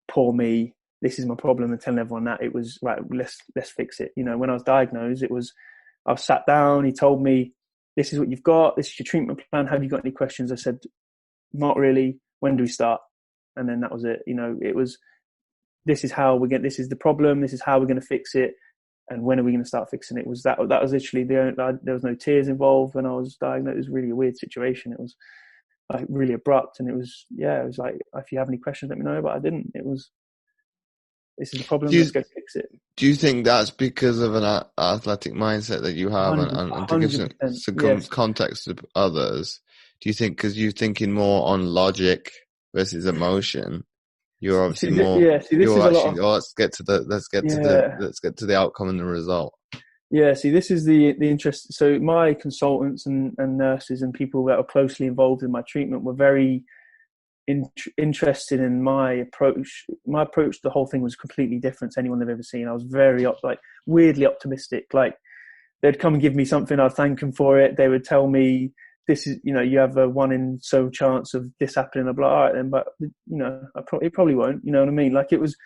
Poor me. This is my problem, and telling everyone that. It was, right, let's fix it. When I was diagnosed, I was sat down, he told me, this is what you've got, this is your treatment plan, have you got any questions? I said, not really. When do we start? And then that was it. It was, this is the problem, this is how we're going to fix it, and when are we going to start fixing it? That was literally there was no tears involved when I was diagnosed. It was really a weird situation. It was like really abrupt, and it was like, if you have any questions, let me know. But I didn't. It was, this is the problem, let's go fix it. Do you think that's because of an athletic mindset that you have? And to give some context to others, do you think because you're thinking more on logic versus emotion, you're obviously more, let's get to the outcome and the result. Yeah, see, this is the interest. So my consultants and nurses and people that are closely involved in my treatment were very interested in my approach. My approach to the whole thing was completely different to anyone they've ever seen. I was very weirdly optimistic. Like, they'd come and give me something, I'd thank them for it. They would tell me, this is, you have a 1 in so chance of this happening. I'd be like, all right then, but it probably won't. You know what I mean? Like, it was,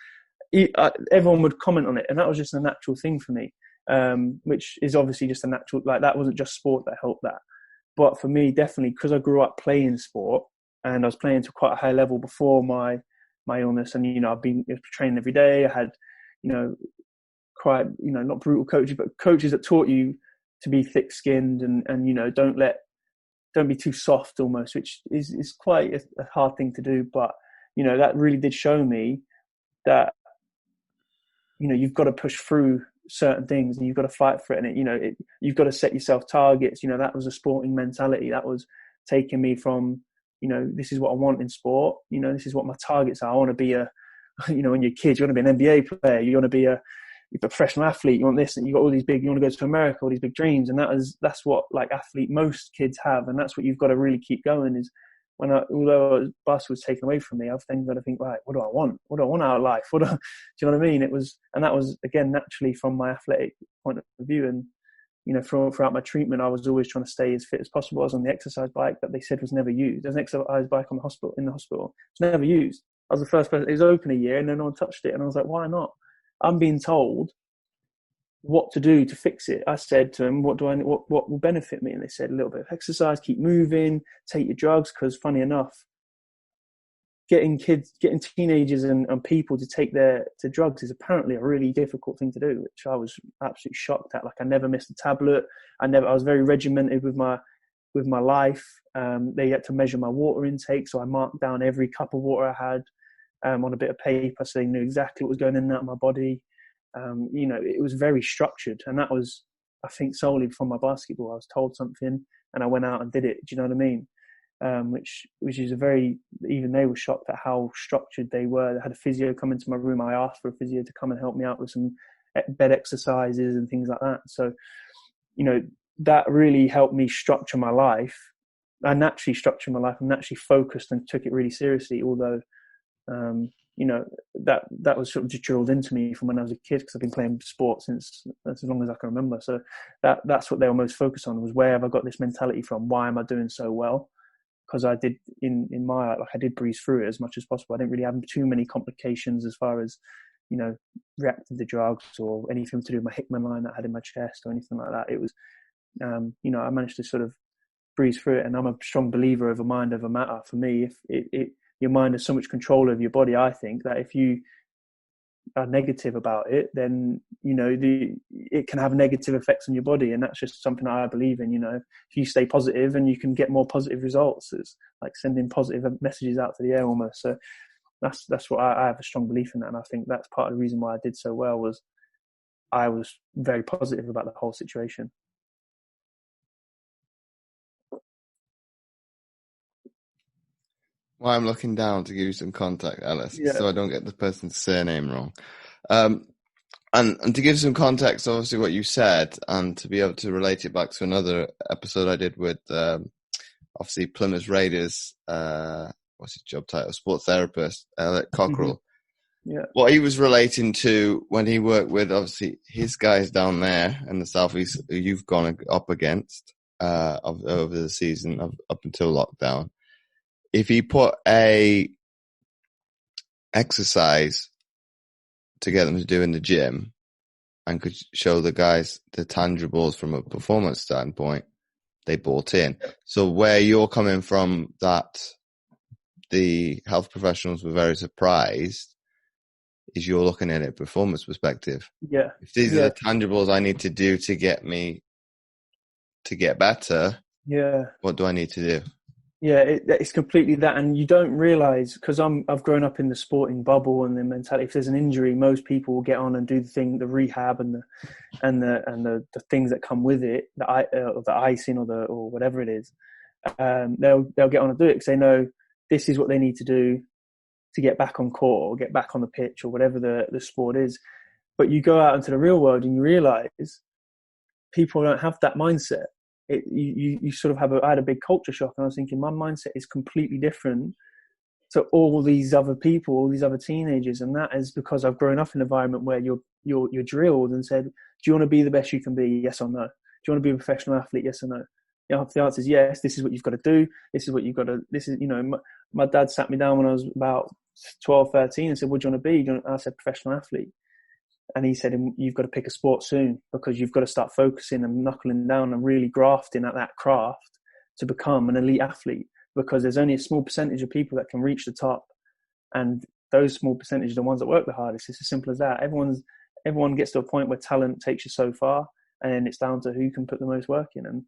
everyone would comment on it, and that was just a natural thing for me. Which is obviously just a natural, like, that wasn't just sport that helped that. But for me, definitely, because I grew up playing sport and I was playing to quite a high level before my illness, and I've been training every day. I had quite not brutal coaches, but coaches that taught you to be thick-skinned and don't be too soft almost, which is quite a hard thing to do. But that really did show me that you've got to push through certain things and you've got to fight for it, and you've got to set yourself targets. That was a sporting mentality that was taking me from this is what I want in sport, this is what my targets are. I want to be when you're kids, you want to be an NBA player, you want to be a professional athlete, you want this, and you got all these big, you want to go to America, all these big dreams, and that's what most kids have, and that's what you've got to really keep going. Is although basketball was taken away from me, I've then got to think, right, what do I want? What do I want out of life? Do you know what I mean? That was again naturally from my athletic point of view, and throughout my treatment, I was always trying to stay as fit as possible. I was on the exercise bike that they said was never used. There's an exercise bike in the hospital. It's never used. I was the first person. It was open a year, and then no one touched it, and I was like, why not? I'm being told what to do to fix it. I said to them, what will benefit me? And they said, a little bit of exercise, keep moving, take your drugs. Because funny enough, getting teenagers and people to take to drugs is apparently a really difficult thing to do, which I was absolutely shocked at. Like, I never missed a tablet. I was very regimented with my life. They had to measure my water intake, so I marked down every cup of water I had on a bit of paper, so they knew exactly what was going in and out of my body. It was very structured, and that was, I think, solely from my basketball. I was told something and I went out and did it. Do you know what I mean? which is even they were shocked at how structured they were. They had a physio come into my room. I asked for a physio to come and help me out with some bed exercises and things like that. So, that really helped me structure my life. I naturally structured my life. I'm naturally focused and took it really seriously, although, that was sort of just drilled into me from when I was a kid, because I've been playing sport since as long as I can remember. So that's what they were most focused on, was where have I got this mentality from? Why am I doing so well? Because I did I did breeze through it as much as possible. I didn't really have too many complications as far as, reacting to drugs or anything to do with my Hickman line that I had in my chest or anything like that. It was, I managed to sort of breeze through it. And I'm a strong believer of a mind over matter. For me, if your mind has so much control over your body, I think that if you are negative about it, then, it can have negative effects on your body. And that's just something that I believe in. If you stay positive, and you can get more positive results. It's like sending positive messages out to the air almost. So that's what I have a strong belief in that. And I think that's part of the reason why I did so well, was I was very positive about the whole situation. Well, I'm looking down to give you some contact, Ellis, so I don't get the person's surname wrong. And to give some context, obviously, what you said, and to be able to relate it back to another episode I did with, obviously, Plymouth Raiders, what's his job title? Sports therapist, Elliot Cockrell. Mm-hmm. Yeah. What he was relating to when he worked with, obviously, his guys down there in the Southeast, who you've gone up against over the season, up until lockdown. If he put a exercise to get them to do in the gym and could show the guys the tangibles from a performance standpoint, they bought in. So where you're coming from, that the health professionals were very surprised, is you're looking at it performance perspective. Yeah. If these are the tangibles I need to do to get me to get better, what do I need to do? Yeah, it's completely that, and you don't realise, because I've grown up in the sporting bubble and the mentality. If there's an injury, most people will get on and do the rehab and the things that come with it, the icing or whatever it is. They'll get on and do it because they know this is what they need to do to get back on court or get back on the pitch or whatever the sport is. But you go out into the real world and you realise people don't have that mindset. You sort of I had a big culture shock, and I was thinking my mindset is completely different to all these other people, all these other teenagers, and that is because I've grown up in an environment where you're drilled and said, do you want to be the best you can be? Yes or no? Do you want to be a professional athlete? Yes or no? If the answer is yes, this is what you've got to do. This is what you've got to. This is my dad sat me down when I was about 12, 13 and said, what do you want to be? I said professional athlete. And he said, you've got to pick a sport soon, because you've got to start focusing and knuckling down and really grafting at that craft to become an elite athlete, because there's only a small percentage of people that can reach the top. And those small percentage are the ones that work the hardest. It's as simple as that. Everyone gets to a point where talent takes you so far, and then it's down to who can put the most work in. And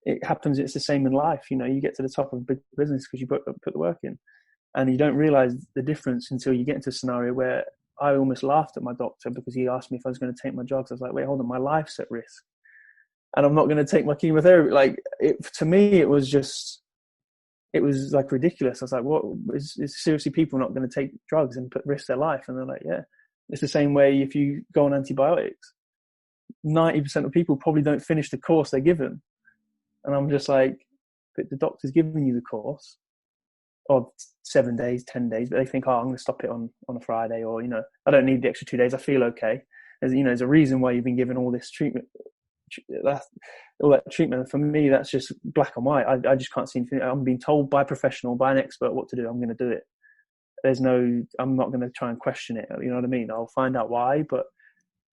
it happens, it's the same in life. You get to the top of a big business because you put the work in. And you don't realize the difference until you get into a scenario where I almost laughed at my doctor because he asked me if I was going to take my drugs. I was like, wait, hold on, my life's at risk. And I'm not going to take my chemotherapy. To me, it was like ridiculous. I was like, what? Is seriously people not going to take drugs and risk their life? And they're like, yeah. It's the same way if you go on antibiotics. 90% of people probably don't finish the course they're given. And I'm just like, but the doctor's giving you the course of 7 days, 10 days, but they think, I'm going to stop it on a Friday, or, I don't need the extra 2 days. I feel okay. There's a reason why you've been given all this treatment, all that treatment. For me, that's just black and white. I just can't see anything. I'm being told by a professional, by an expert what to do. I'm going to do it. I'm not going to try and question it. You know what I mean? I'll find out why, but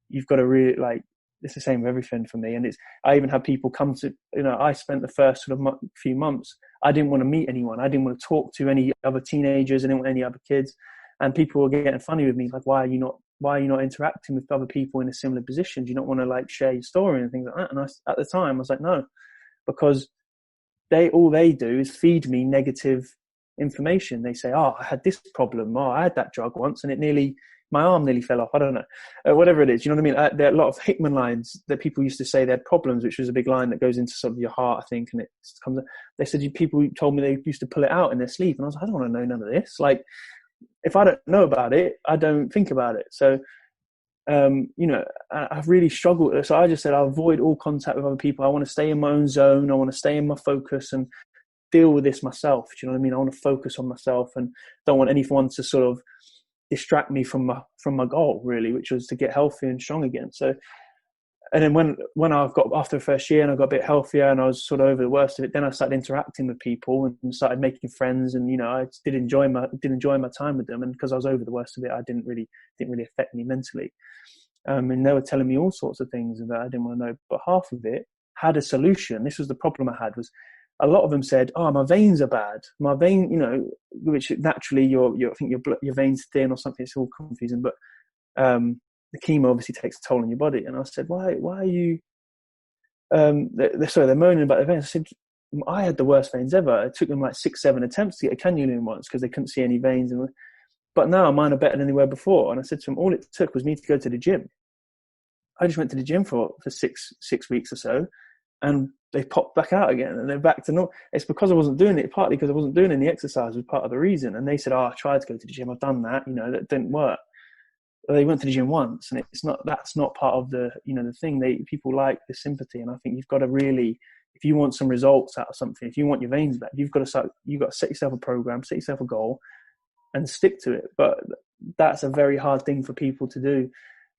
you've got to really it's the same with everything for me. And I even had people come to, I spent the first sort of few months, I didn't want to meet anyone. I didn't want to talk to any other teenagers. I didn't want any other kids. And people were getting funny with me. Like, why are you not interacting with other people in a similar position? Do you not want to share your story and things like that? And at the time I was like, no, because all they do is feed me negative information. They say, I had this problem. I had that drug once and it nearly my arm nearly fell off. I don't know, whatever it is. You know what I mean? There are a lot of Hickman lines that people used to say they had problems, which was a big line that goes into sort of your heart, I think. And it comes. They said people told me they used to pull it out in their sleep, and I was like, I don't want to know none of this. Like, if I don't know about it, I don't think about it. So, I've really struggled. So I just said I'll avoid all contact with other people. I want to stay in my own zone. I want to stay in my focus and deal with this myself. Do you know what I mean? I want to focus on myself and don't want anyone to sort of distract me from my goal, really, which was to get healthy and strong again. So, and then when I got after the first year and I got a bit healthier and I was sort of over the worst of it, then I started interacting with people and started making friends. And I did enjoy my time with them. And because I was over the worst of it, I didn't really affect me mentally. And they were telling me all sorts of things that I didn't want to know. But half of it had a solution. This was the problem I had, was a lot of them said, "Oh, my veins are bad. My vein, which naturally I think your veins thin or something. It's all confusing." But the chemo obviously takes a toll on your body. And I said, "Why are you?" They're moaning about their veins. I said, "I had the worst veins ever. It took them like 6-7 attempts to get a cannula in once because they couldn't see any veins. But now mine are better than they were before." And I said to them, all it took was me to go to the gym. I just went to the gym for 6 weeks or so, and they popped back out again, and they're back to normal. It's because I wasn't doing it, partly because I wasn't doing any exercise was part of the reason. And they said, "Oh, I tried to go to the gym. I've done that. That didn't work." Well, they went to the gym once, and that's not part of the the thing. People like the sympathy, and I think you've got to really, if you want some results out of something, if you want your veins back, you've got to set yourself a program, set yourself a goal, and stick to it. But that's a very hard thing for people to do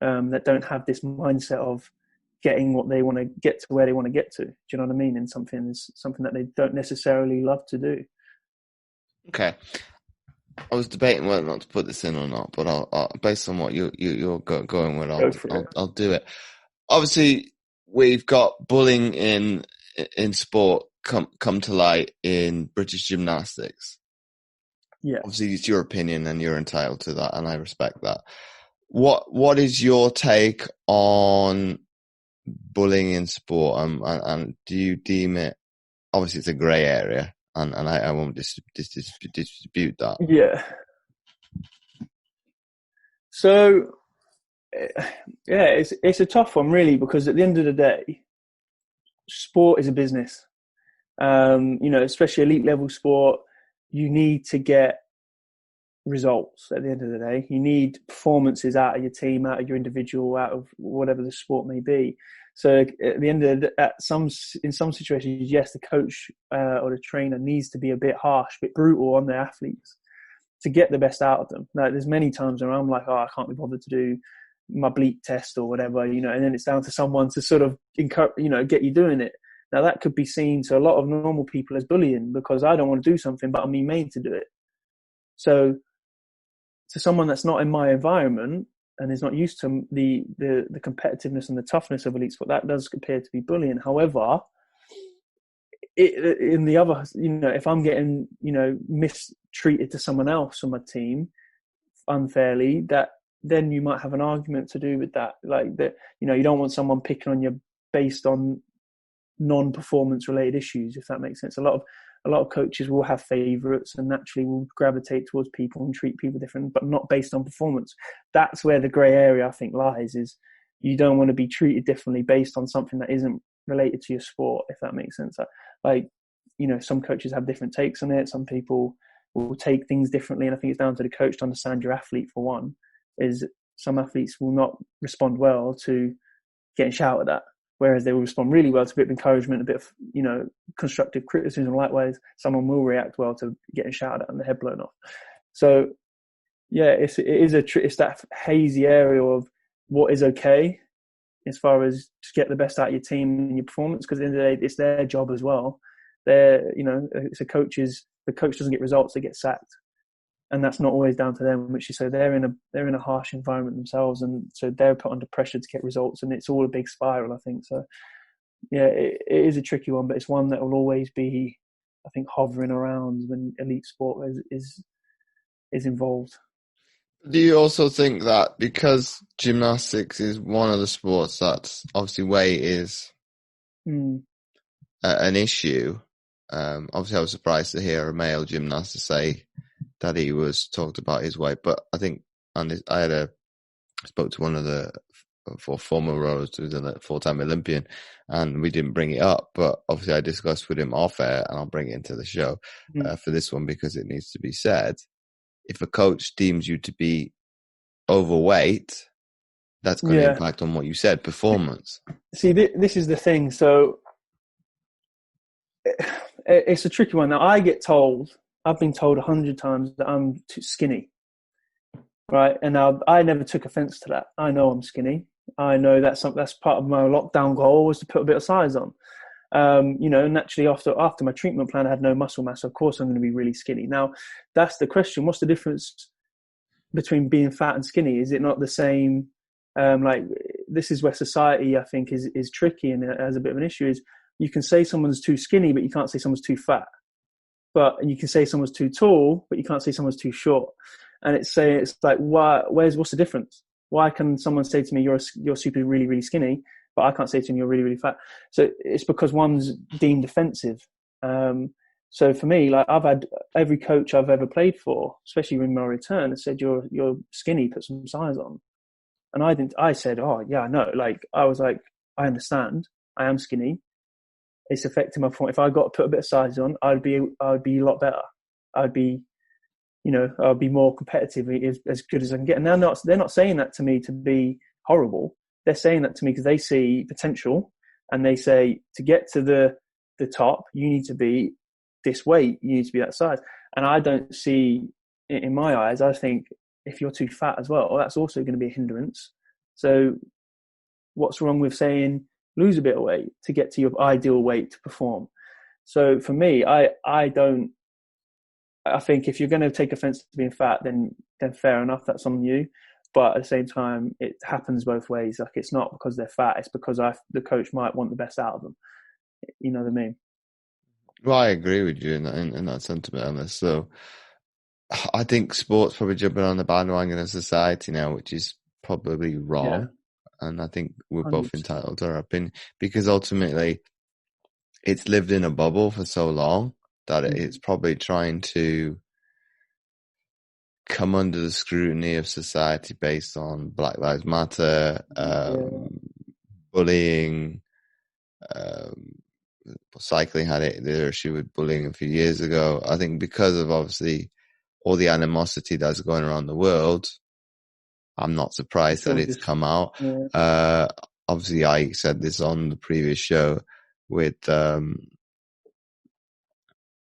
that don't have this mindset of getting what they want to get to where they want to get to. Do you know what I mean? And something that they don't necessarily love to do. Okay. I was debating whether or not to put this in or not, but I'll based on what you're going with, I'll do it. Obviously, we've got bullying in sport come to light in British gymnastics. Yeah. Obviously, it's your opinion, and you're entitled to that, and I respect that. What is your take on bullying in sport, and do you deem it? Obviously, it's a grey area. And I won't dispute that. Yeah. So, yeah, it's a tough one, really, because at the end of the day, sport is a business. Especially elite level sport, you need to get results at the end of the day. You need performances out of your team, out of your individual, out of whatever the sport may be. So at the end of in some situations, yes, the coach or the trainer needs to be a bit harsh, a bit brutal on their athletes to get the best out of them. Now, there's many times where I'm like, "Oh, I can't be bothered to do my bleep test or whatever," and then it's down to someone to sort of encourage, get you doing it. Now that could be seen to a lot of normal people as bullying because I don't want to do something, but I'm being made to do it. So to someone that's not in my environment and is not used to the competitiveness and the toughness of elite sport, that does appear to be bullying. However, if I'm getting, mistreated to someone else on my team unfairly, that then you might have an argument to do with that. Like that, you don't want someone picking on you based on non-performance related issues, if that makes sense. A lot of coaches will have favourites and naturally will gravitate towards people and treat people different, but not based on performance. That's where the grey area, I think, lies, is you don't want to be treated differently based on something that isn't related to your sport, if that makes sense. Some coaches have different takes on it. Some people will take things differently. And I think it's down to the coach to understand your athlete, for one. Is some athletes will not respond well to getting shouted at, whereas they will respond really well to a bit of encouragement, a bit of, constructive criticism. Likewise, someone will react well to getting shouted at and the head blown off. So, yeah, it's that hazy area of what is okay as far as to get the best out of your team and your performance, because at the end of the day, it's their job as well. The coach doesn't get results, they get sacked. And that's not always down to them, which is so they're in a harsh environment themselves, and so they're put under pressure to get results, and it's all a big spiral, I think. So, yeah, it is a tricky one, but it's one that will always be, I think, hovering around when elite sport is involved. Do you also think that because gymnastics is one of the sports that's obviously weight is an issue? Obviously, I was surprised to hear a male gymnast say that he was talked about his weight, but I think I had a spoke to one of the former rowers who's a full-time Olympian, and we didn't bring it up, but obviously I discussed with him off air, and I'll bring it into the show for this one because it needs to be said. If a coach deems you to be overweight, that's going to impact on what you said, performance. See, this is the thing. So it's a tricky one. Now, I've been told 100 times that I'm too skinny, right? And now I never took offense to that. I know I'm skinny. I know that's part of my lockdown goal was to put a bit of size on. Naturally after my treatment plan, I had no muscle mass. So of course, I'm going to be really skinny. Now, that's the question. What's the difference between being fat and skinny? Is it not the same? This is where society, I think, is tricky and has a bit of an issue. Is you can say someone's too skinny, but you can't say someone's too fat. And you can say someone's too tall, but you can't say someone's too short. And it's like, what's the difference? Why can someone say to me, you're super really, really skinny, but I can't say to him, you're really, really fat? So it's because one's deemed offensive. So for me, like I've had every coach I've ever played for, especially in my return, has said, you're skinny, put some size on. And I said, oh yeah, I know. Like, I was like, I understand. I am skinny. It's affecting my performance. If I got to put a bit of size on, I'd be a lot better. I'd be more competitive, as good as I can get. And they're not saying that to me to be horrible. They're saying that to me because they see potential, and they say to get to the top, you need to be this weight, you need to be that size. And I don't see, in my eyes, I think if you're too fat as well, that's also going to be a hindrance. So what's wrong with saying lose a bit of weight to get to your ideal weight to perform? So for me, I think if you're going to take offense to being fat, then fair enough, that's on you. But at the same time, it happens both ways. Like, it's not because they're fat, it's because the coach might want the best out of them. You know what I mean? Well, I agree with you in that sentiment, Ellis. So I think sport's probably jumping on the bandwagon of society now, which is probably wrong. Yeah. And I think we're 100%. Both entitled to our opinion, because ultimately it's lived in a bubble for so long that it's probably trying to come under the scrutiny of society based on Black Lives Matter, bullying. Cycling had their issue with bullying a few years ago. I think because of obviously all the animosity that's going around the world, I'm not surprised that it's come out. Yeah. Obviously, I said this on the previous show with God,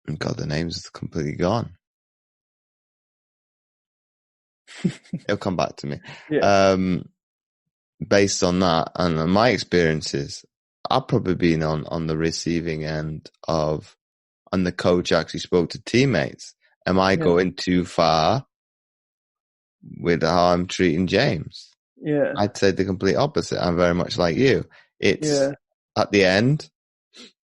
the name's completely gone. It'll come back to me. Yeah. Based on that and my experiences, I've probably been on the receiving end of, and the coach actually spoke to teammates. Am I going too far with how I'm treating James? Yeah. I'd say the complete opposite. I'm very much like you. It's at the end,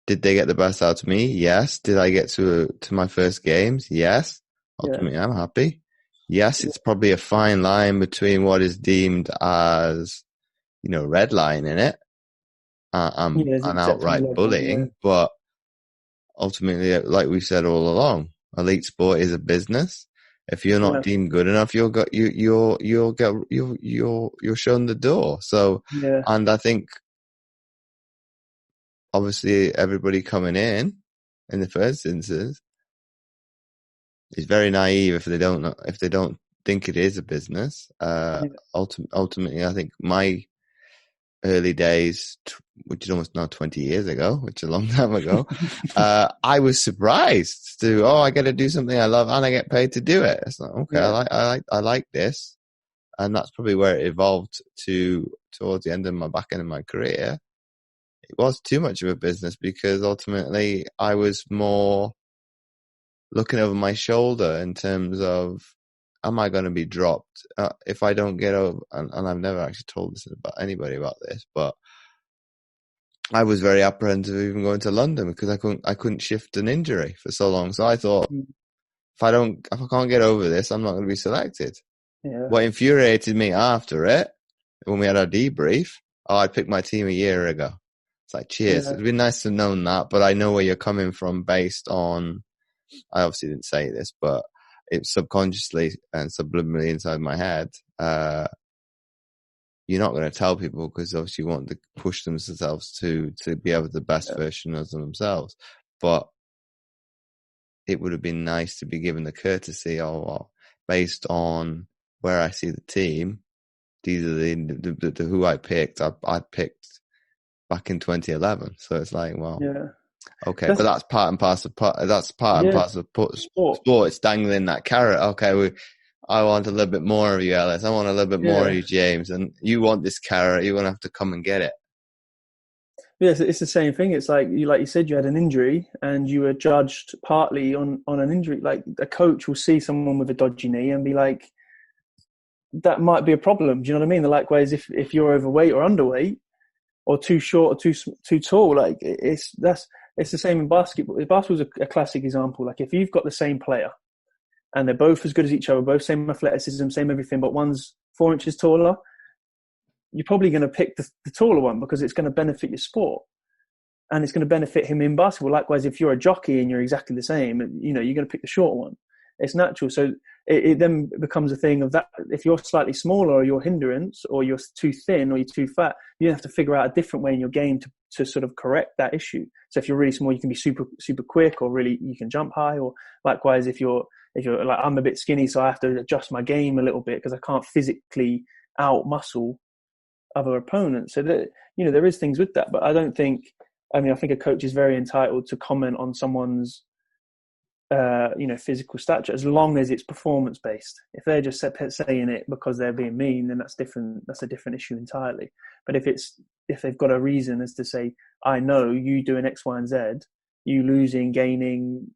did they get the best out of me? Yes. Did I get to my first games? Yes. Ultimately, I'm happy. Yes, it's probably a fine line between what is deemed as, red line in it. And outright bullying, but ultimately, like we said all along, elite sport is a business. If you're not deemed good enough, you're shown the door. So, and I think obviously everybody coming in the first instance is very naive if they don't think it is a business. Ultimately, I think my early days, which is almost now 20 years ago, which is a long time ago, I was surprised I get to do something I love and I get paid to do it. It's like, okay, I like this. And that's probably where it evolved towards the back end of my career. It was too much of a business because ultimately I was more looking over my shoulder in terms of, am I going to be dropped if I don't get over? And I've never actually told anybody about this, but I was very apprehensive of even going to London because I couldn't shift an injury for so long. So I thought, if I can't get over this, I'm not going to be selected. Yeah. What infuriated me after it, when we had our debrief, I picked my team a year ago. It's like, cheers. It'd been nice to have known that, but I know where you're coming from based on, I obviously didn't say this, but it's subconsciously and subliminally inside my head. you're not going to tell people because obviously you want to push themselves to be able the best version of themselves. But it would have been nice to be given the courtesy of, well, based on where I see the team, these are the who I picked. I picked back in 2011. So it's like, well, okay, but that's part and parcel. That's part and parcel of sport. It's dangling that carrot. Okay, I want a little bit more of you, Ellis. I want a little bit more of you, James. And you want this carrot. You're gonna have to come and get it. Yes, it's the same thing. It's like you said, you had an injury and you were judged partly on an injury. Like a coach will see someone with a dodgy knee and be like, that might be a problem. Do you know what I mean? Likewise, if you're overweight or underweight or too short or too tall, like it's the same in basketball. Basketball's a classic example. Like if you've got the same player and they're both as good as each other, both same athleticism, same everything, but one's 4 inches taller, you're probably going to pick the taller one because it's going to benefit your sport and it's going to benefit him in basketball. Likewise, if you're a jockey and you're exactly the same, you're going to pick the short one. It's natural. So it then becomes a thing of that. If you're slightly smaller or you're hindrance or you're too thin or you're too fat, you have to figure out a different way in your game to sort of correct that issue. So if you're really small, you can be super, super quick, or really you can jump high. Or likewise, if you're like, I'm a bit skinny, so I have to adjust my game a little bit because I can't physically out muscle other opponents. So that, there is things with that, but I think a coach is very entitled to comment on someone's physical stature as long as it's performance based. If they're just saying it because they're being mean, then that's different. That's a different issue entirely. But if they've got a reason as to say, I know you doing X, Y, and Z, you losing, gaining,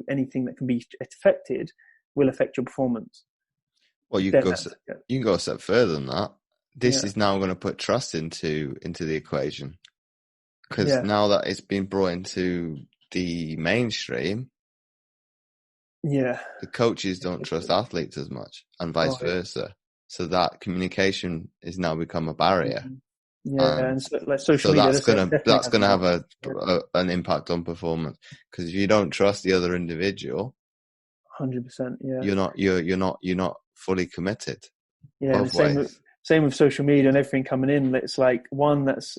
anything that can be affected will affect your performance. Well, you can go a step further than that. This is now going to put trust into the equation, because now that it's been brought into the mainstream, the coaches don't trust athletes as much, and vice versa. So that communication is now become a barrier. And social media. That's gonna have an impact on performance, because if you don't trust the other individual, 100%. you're not fully committed. Both ways. Same with social media and everything coming in. It's like, one, that's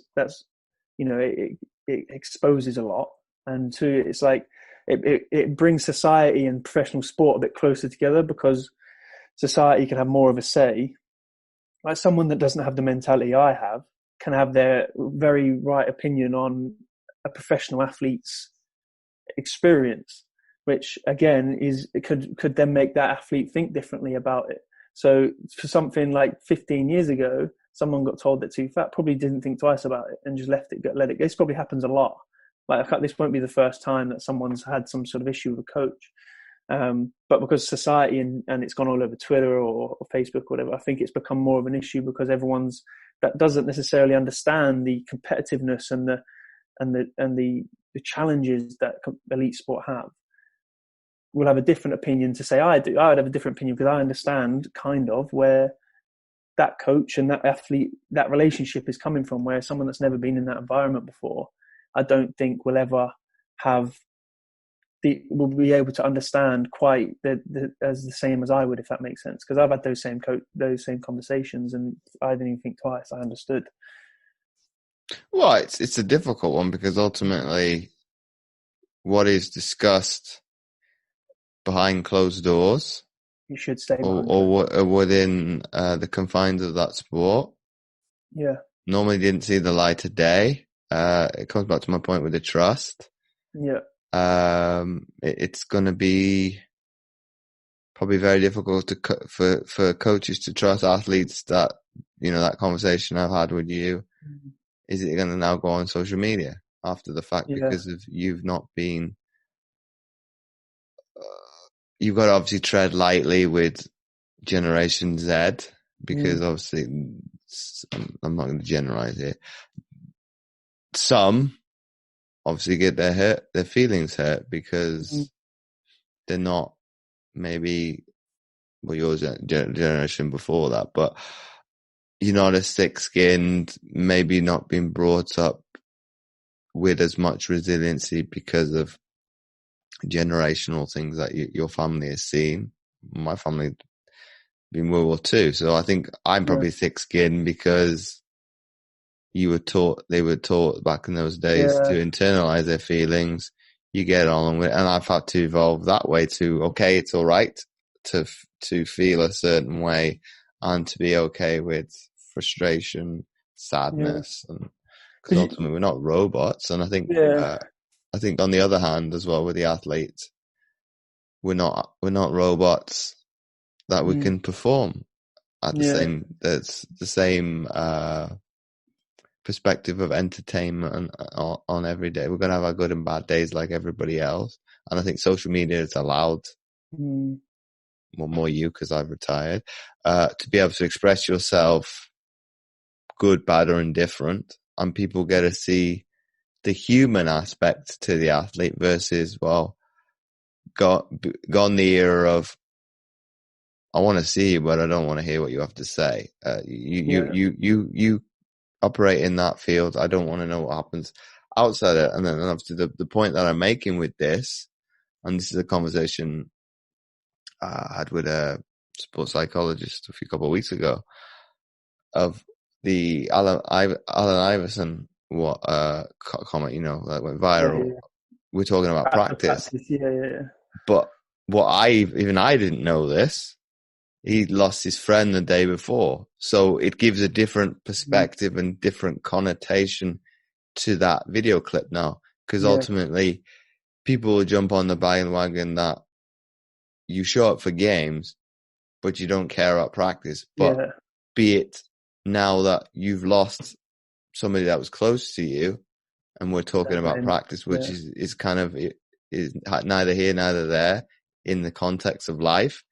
it exposes a lot, and two, it's like it brings society and professional sport a bit closer together, because society can have more of a say. Like someone that doesn't have the mentality I have can have their very right opinion on a professional athlete's experience, which again could then make that athlete think differently about it. So for something like 15 years ago, someone got told they're too fat, probably didn't think twice about it and just let it go. This probably happens a lot. Like, this won't be the first time that someone's had some sort of issue with a coach. But because society and it's gone all over Twitter or Facebook or whatever, I think it's become more of an issue because everyone's that doesn't necessarily understand the competitiveness and the challenges that elite sport have. Will have a different opinion to say I do. I would have a different opinion because I understand kind of where that coach and that athlete, that relationship is coming from, where someone that's never been in that environment before, I don't think will ever will be able to understand quite as the same as I would, if that makes sense. Because I've had those same conversations and I didn't even think twice. I understood. Well, it's a difficult one, because ultimately what is discussed behind closed doors, you should stay or within the confines of that sport, normally didn't see the light of day. It comes back to my point with the trust. It's going to be probably very difficult for coaches to trust athletes that, that conversation I've had with you. Is it going to now go on social media after the fact because of you've not been, you've got to obviously tread lightly with Generation Z, because obviously, I'm not going to generalize it. Some obviously get their feelings hurt because they're not maybe your generation before that, but you're not as thick-skinned, maybe not been brought up with as much resiliency because of generational things that your family has seen. My family in World War II. So I think I'm Yeah. probably thick-skinned because they were taught back in those days to Yeah. internalize their feelings. You get on with it, and I've had to evolve that way to, okay, it's all right to feel a certain way and to be okay with frustration, Yeah. sadness, and because 'Cause ultimately we're not robots. And yeah. I think on the other hand as well with the athletes, we're not robots that we Mm, can perform at the yeah. same that's the same perspective of entertainment on every day. We're going to have our good and bad days like everybody else. And I think social media has allowed, Mm, well, more you because I've retired, to be able to express yourself good, bad, or indifferent. And people get to see the human aspect to the athlete versus, well, gone the era of, I want to see you, but I don't want to hear what you have to say. yeah. You operate in that field. I don't want to know what happens outside it. And then obviously the point that I'm making with this, and this is a conversation I had with a sports psychologist a couple of weeks ago, of the Allen Iverson comment, that went Yeah. viral. Yeah. We're talking about Back to practice, practice. Yeah. Yeah. but what I didn't know this. He lost his friend the day before, so it gives a different Mm, perspective and different connotation to that video clip now, because yeah. ultimately people will jump on the bandwagon that you show up for games, but you don't care about practice. But Yeah. be it now that you've lost somebody that was close to you, and we're talking about Definitely. practice, which Yeah. is kind of is neither here neither there in the context of life.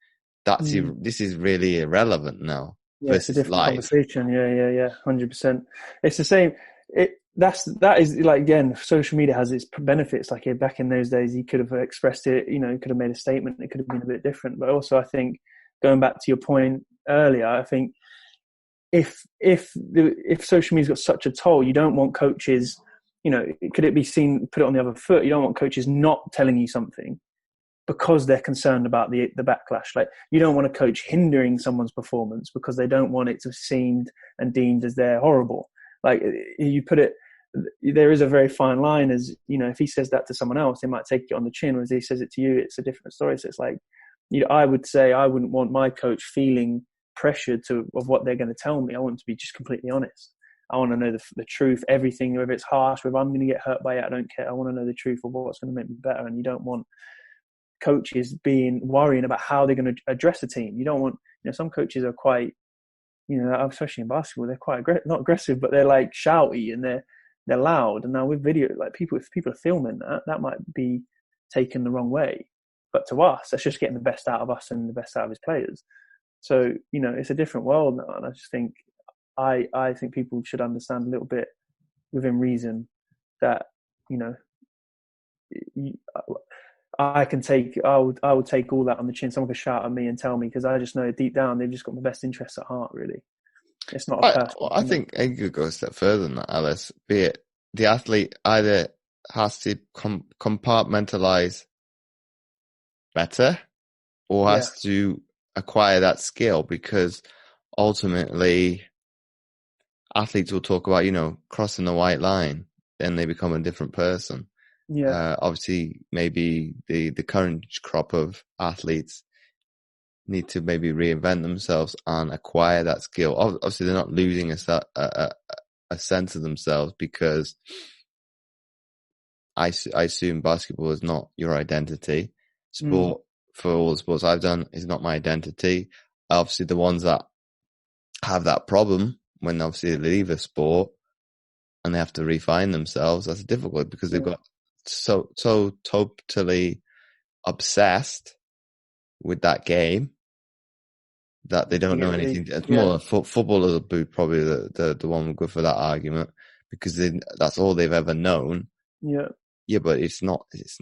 Mm. This is really irrelevant now Yeah, it's a versus different life. conversation. Yeah, yeah, yeah, 100%. It's the same. That is like, again, social media has its benefits. Like, back in those days, you could have expressed it. You could have made a statement. It could have been a bit different. But also, I think going back to your point earlier, I think if social media's got such a toll, you don't want coaches. Could it be seen? Put it on the other foot. You don't want coaches not telling you something because they're concerned about the backlash. Like, you don't want a coach hindering someone's performance because they don't want it to be seen and deemed as they're horrible. Like, you put it, there is a very fine line. As if he says that to someone else, they might take it on the chin. Whereas he says it to you, it's a different story. So it's like, I would say I wouldn't want my coach feeling pressured of what they're going to tell me. I want to be just completely honest. I want to know the truth, everything, whether it's harsh, whether I'm going to get hurt by it, I don't care. I want to know the truth of what's going to make me better. And you don't want coaches worrying about how they're going to address a team. You don't want, some coaches are quite, especially in basketball, they're quite not aggressive, but they're like shouty and they're loud. And now with video, like, if people are filming that might be taken the wrong way. But to us, that's just getting the best out of us and the best out of his players. So, it's a different world now. And I just think, I think people should understand a little bit within reason that, I can take, I would take all that on the chin. Someone could shout at me and tell me, because I just know deep down they've just got my best interests at heart. Really, it's not a personal I thing. think I could go a step further than that, Alice. Be it the athlete either has to compartmentalize better or Yeah, has to acquire that skill, because ultimately athletes will talk about, crossing the white line, then they become a different person. yeah, Obviously, maybe the current crop of athletes need to maybe reinvent themselves and acquire that skill. Obviously, they're not losing a sense of themselves, because I assume basketball is not your identity. mm, Sport, for all the sports I've done, is not my identity. Obviously, the ones that have that problem when obviously they leave a sport and they have to refine themselves, that's difficult because they've yeah, got so totally obsessed with that game that they don't to know get really, anything. It's yeah, more footballers will be probably the one good for that argument, because that's all they've ever known. yeah, Yeah, but it's not this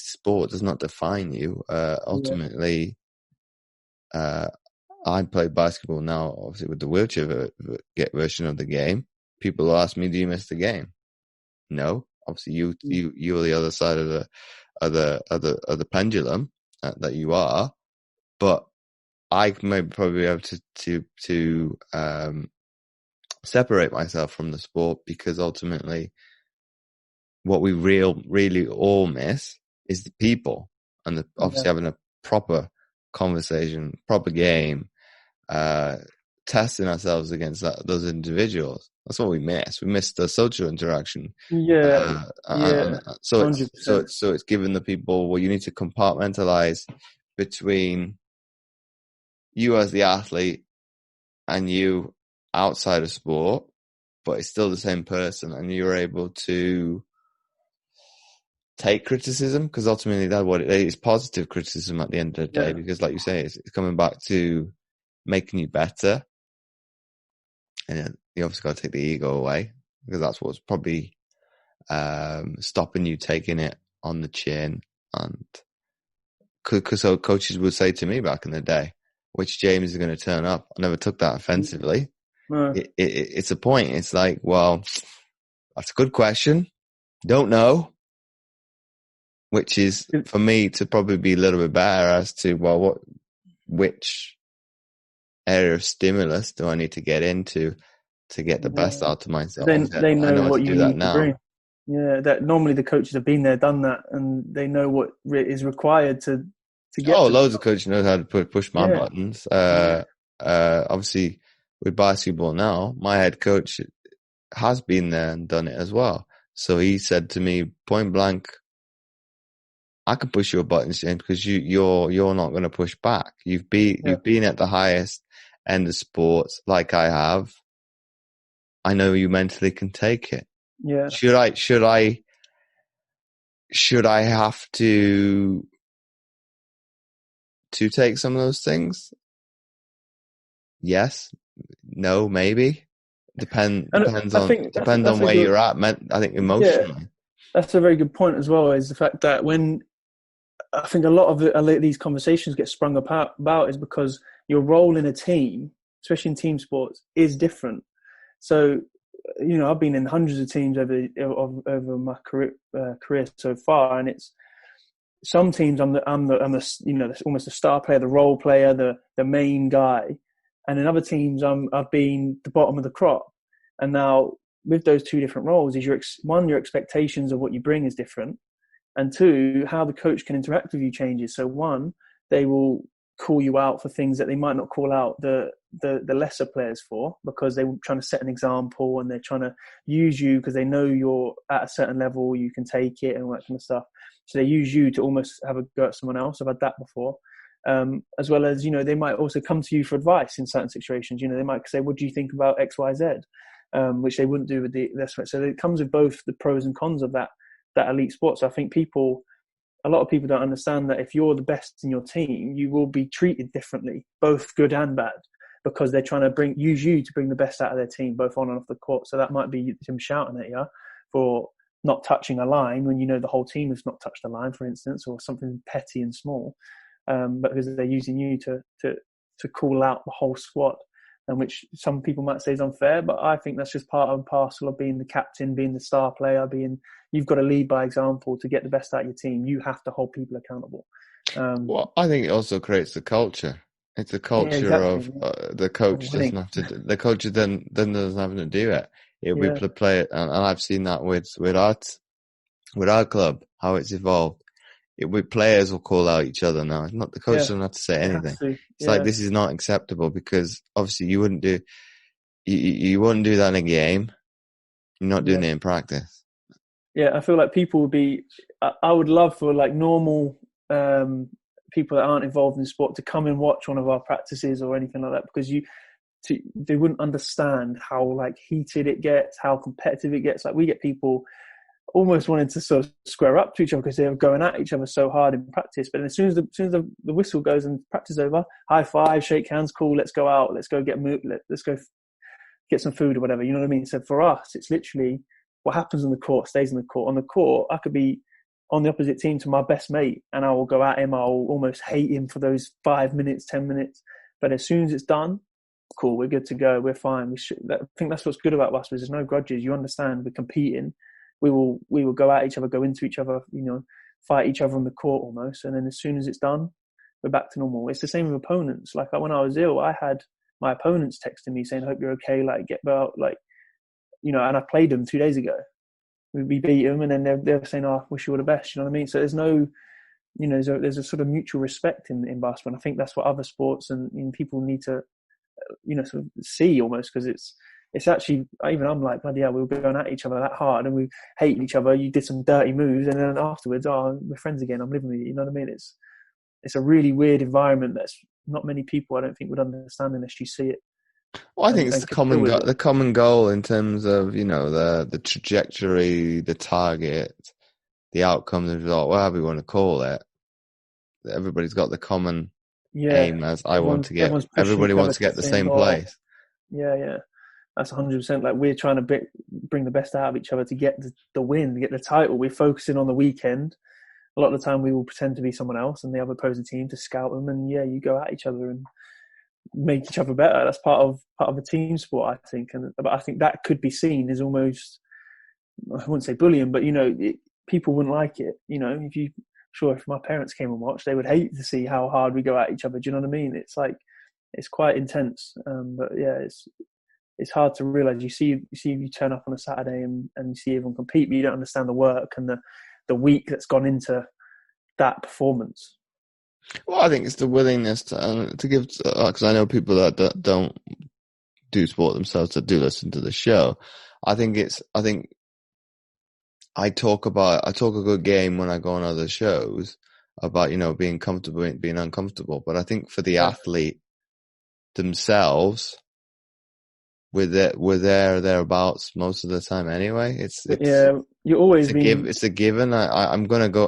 sport does not define you. yeah, Ultimately, I play basketball now, obviously with the wheelchair version of the game. People will ask me, "Do you miss the game?" No, obviously mm, you're the other side of the pendulum that you are, but I may probably be able to separate myself from the sport, because ultimately what we really all miss is the people, and obviously having a proper conversation, proper game, testing ourselves against those individuals. That's what we miss. We miss the social interaction. Yeah, So 100%. it's giving the people, well, you need to compartmentalize between you as the athlete and you outside of sport, but it's still the same person, and you're able to take criticism, because ultimately that's what it is, positive criticism at the end of the day, because like you say, it's coming back to making you better. And you obviously got to take the ego away, because that's what's probably stopping you taking it on the chin. And because coaches would say to me back in the day, which James is going to turn up? I never took that offensively. No. It's a point. It's like, well, that's a good question. Don't know. Which is, for me, to probably be a little bit better as to, well, which area of stimulus do I need to get into to get the best out of myself? They know what you need to bring. Yeah, that normally the coaches have been there, done that, and they know what is required to get. Loads of coaches know how to push my buttons. Obviously, with basketball now, my head coach has been there and done it as well. So he said to me point blank, I can push your buttons, James, because you're not going to push back. You've been at the highest end of sports like I have. I know you mentally can take it. Yeah. Should I have to take some of those things? Yes. No, maybe. Depends on where you're at. I think emotionally. Yeah, that's a very good point as well, is the fact that when I think a lot of these conversations get sprung about is because your role in a team, especially in team sports, is different. So, I've been in hundreds of teams over my career so far, and it's some teams I'm the almost the star player, the role player, the main guy, and in other teams I've been the bottom of the crop. And now with those two different roles, is your expectations of what you bring is different, and two, how the coach can interact with you changes. So one, they will call you out for things that they might not call out the lesser players for, because they're trying to set an example and they're trying to use you because they know you're at a certain level, you can take it and all that kind of stuff. So they use you to almost have a go at someone else. I've had that before. As well as, they might also come to you for advice in certain situations. They might say, what do you think about X, Y, Z? Which they wouldn't do with the rest. So it comes with both the pros and cons of that elite sport. So I think a lot of people don't understand that if you're the best in your team, you will be treated differently, both good and bad, because they're trying to use you to bring the best out of their team, both on and off the court. So that might be them shouting at you for not touching a line when the whole team has not touched a line, for instance, or something petty and small, but because they're using you to call out the whole squad, and which some people might say is unfair, but I think that's just part and parcel of being the captain, being the star player, you've got to lead by example to get the best out of your team. You have to hold people accountable. Well, I think it also creates the culture. It's a culture of the coach doesn't have to. The coach then doesn't have to do it. It'll be play it, and I've seen that with our club, how it's evolved. Players will call out each other now. It's not the coach doesn't have to say anything. It's like, this is not acceptable, because obviously you wouldn't do that in a game. You're not doing it in practice. Yeah, I feel like people would be. I would love for like normal people that aren't involved in sport to come and watch one of our practices or anything like that, because they wouldn't understand how like heated it gets, how competitive it gets. Like, we get people almost wanting to sort of square up to each other because they're going at each other so hard in practice. But then as soon as the whistle goes and practice over, high five, shake hands, cool, let's go out, let's go let's go get some food or whatever. You know what I mean? So for us, it's literally what happens on the court stays on the court. On the court, I could be on the opposite team to my best mate and I will go at him. I'll almost hate him for those 5 minutes, 10 minutes. But as soon as it's done, cool, we're good to go. We're fine. I think that's what's good about us, is there's no grudges. You understand we're competing. We will go at each other, go into each other, fight each other on the court almost. And then as soon as it's done, we're back to normal. It's the same with opponents. Like when I was ill, I had my opponents texting me saying, "Hope you're okay. Like get well." Like, you know, and I played them 2 days ago. We beat them, and then they're saying, "Oh, I wish you all the best." You know what I mean? So there's no, you know, there's a sort of mutual respect in basketball. And I think that's what other sports and people need to, you know, sort of see almost, because it's actually, even I'm like, bloody hell, we were going at each other that hard and we hated each other. You did some dirty moves, and then afterwards, oh, we're friends again. I'm living with you. You know what I mean? It's a really weird environment that's not many people, I don't think, would understand unless you see it. Well, I think it's the common goal in terms of, you know, the trajectory, the target, the outcome, the result, whatever you want to call it. Everybody's got the common aim as everybody wants to get the same place. Yeah. That's 100%. Like we're trying to bring the best out of each other to get the win, to get the title. We're focusing on the weekend. A lot of the time we will pretend to be someone else and the other opposing team to scout them. And yeah, you go at each other and make each other better. That's part of a team sport, I think. But I think that could be seen as almost, I wouldn't say bullying, but, you know, people wouldn't like it. You know, if my parents came and watched, they would hate to see how hard we go at each other. Do you know what I mean? It's like, it's quite intense. But yeah, it's hard to realize. You turn up on a Saturday and you see everyone compete, but you don't understand the work and the week that's gone into that performance. Well, I think it's the willingness to give, because I know people that don't do sport themselves that do listen to the show. I talk a good game when I go on other shows about, you know, being comfortable and being uncomfortable. But I think for the athlete themselves, we're thereabouts most of the time anyway. You're always it's a given. I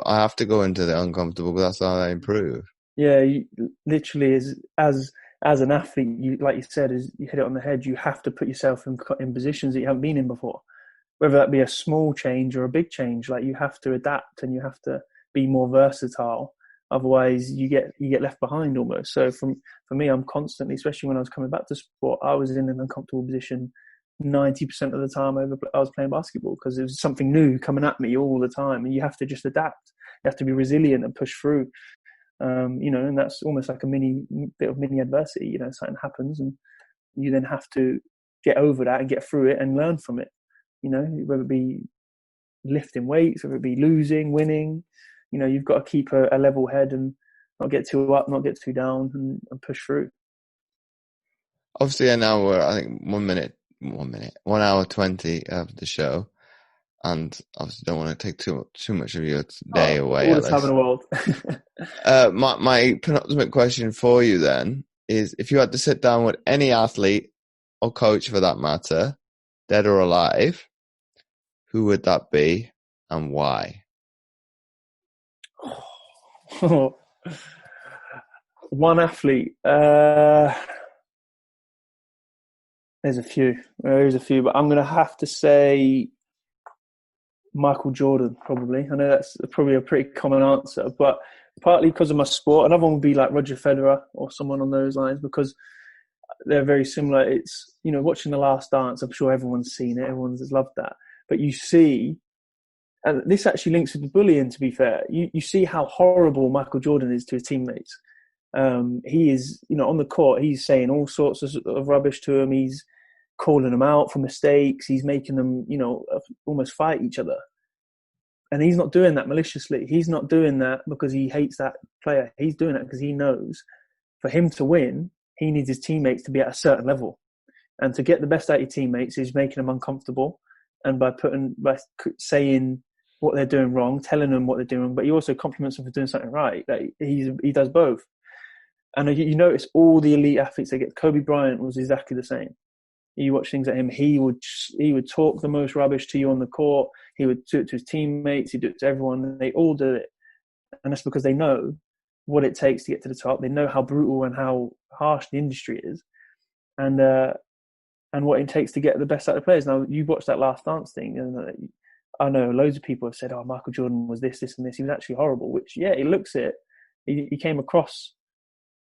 have to go into the uncomfortable, but that's how I improve. Yeah, you, literally, as an athlete, you, like you said, is you hit it on the head. You have to put yourself in positions that you haven't been in before, whether that be a small change or a big change. Like you have to adapt and you have to be more versatile. Otherwise, you get left behind almost. So for me, I'm constantly, especially when I was coming back to sport, I was in an uncomfortable position 90% of the time I was playing basketball, because it was something new coming at me all the time, and you have to just adapt. You have to be resilient and push through. You know, and that's almost like a bit of mini adversity. You know, something happens, and you then have to get over that and get through it and learn from it. You know, whether it be lifting weights, whether it be losing, winning. You know, you've got to keep a level head and not get too up, not get too down, and push through. Obviously, now we're, I think, 1 hour 20 of the show, and obviously don't want to take too much of your day away. All the time in the world. My penultimate question for you then is: if you had to sit down with any athlete or coach, for that matter, dead or alive, who would that be and why? One athlete. There's a few, but I'm going to have to say Michael Jordan, probably. I know that's probably a pretty common answer, but partly because of my sport. Another one would be like Roger Federer or someone on those lines, because they're very similar. It's, you know, watching The Last Dance, I'm sure everyone's seen it, everyone's loved that. But you see, and this actually links with the bullying, to be fair, you see how horrible Michael Jordan is to his teammates. He is, you know, on the court, he's saying all sorts of rubbish to them. He's calling them out for mistakes. He's making them, you know, almost fight each other. And he's not doing that maliciously. He's not doing that because he hates that player. He's doing that because he knows for him to win, he needs his teammates to be at a certain level. And to get the best out of your teammates is making them uncomfortable. And by saying what they're doing wrong, telling them what they're doing wrong, but he also compliments them for doing something right. Like he does both. And you notice all the elite athletes they get. Kobe Bryant was exactly the same. You watch things like him, he would talk the most rubbish to you on the court. He would do it to his teammates. He'd do it to everyone. They all do it. And that's because they know what it takes to get to the top. They know how brutal and how harsh the industry is. And what it takes to get the best out of the players. Now, you watched that Last Dance thing, and I know loads of people have said, oh, Michael Jordan was this, and this. He was actually horrible, which, yeah, he looks it. He came across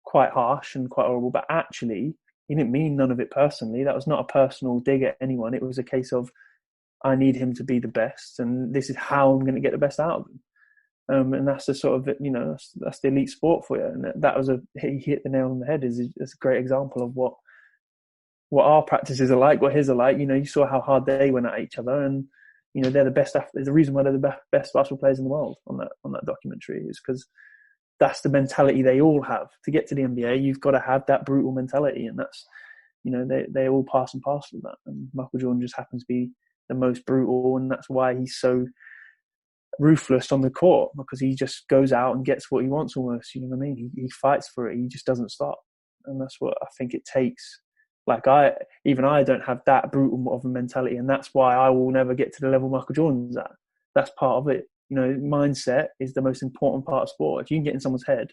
quite harsh and quite horrible, but actually he didn't mean none of it personally. That was not a personal dig at anyone. It was a case of, I need him to be the best, and this is how I'm going to get the best out of him. And that's the sort of, that's the elite sport for you. And that was he hit the nail on the head. Is a great example of what our practices are like, what his are like. You saw how hard they went at each other, and they're the best. There's a reason why they're the best basketball players in the world on that documentary, is because that's the mentality they all have. To get to the NBA, you've got to have that brutal mentality, and that's they all pass and parcel of that. And Michael Jordan just happens to be the most brutal, and that's why he's so ruthless on the court, because he just goes out and gets what he wants almost. You know what I mean? He fights for it. He just doesn't stop, and that's what I think it takes. Like I don't have that brutal of a mentality, and that's why I will never get to the level Michael Jordan's at. That's part of it. Mindset is the most important part of sport. If you can get in someone's head,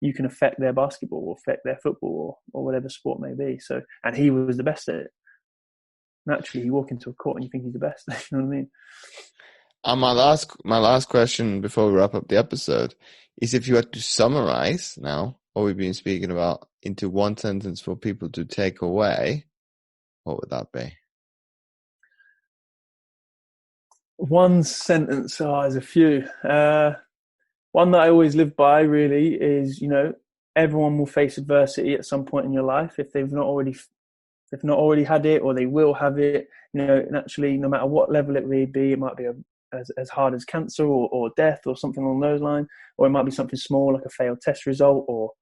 you can affect their basketball or affect their football or whatever sport may be. So, and he was the best at it. Naturally, you walk into a court and you think he's the best. You know what I mean? And my last question before we wrap up the episode is, if you had to summarize now what we've been speaking about into one sentence for people to take away, what would that be? One sentence, there's a few. One that I always live by really is, everyone will face adversity at some point in your life. If they've not already had it, or they will have it, naturally, no matter what level it may be, it might be as hard as cancer or death or something along those lines, or it might be something small like a failed test result or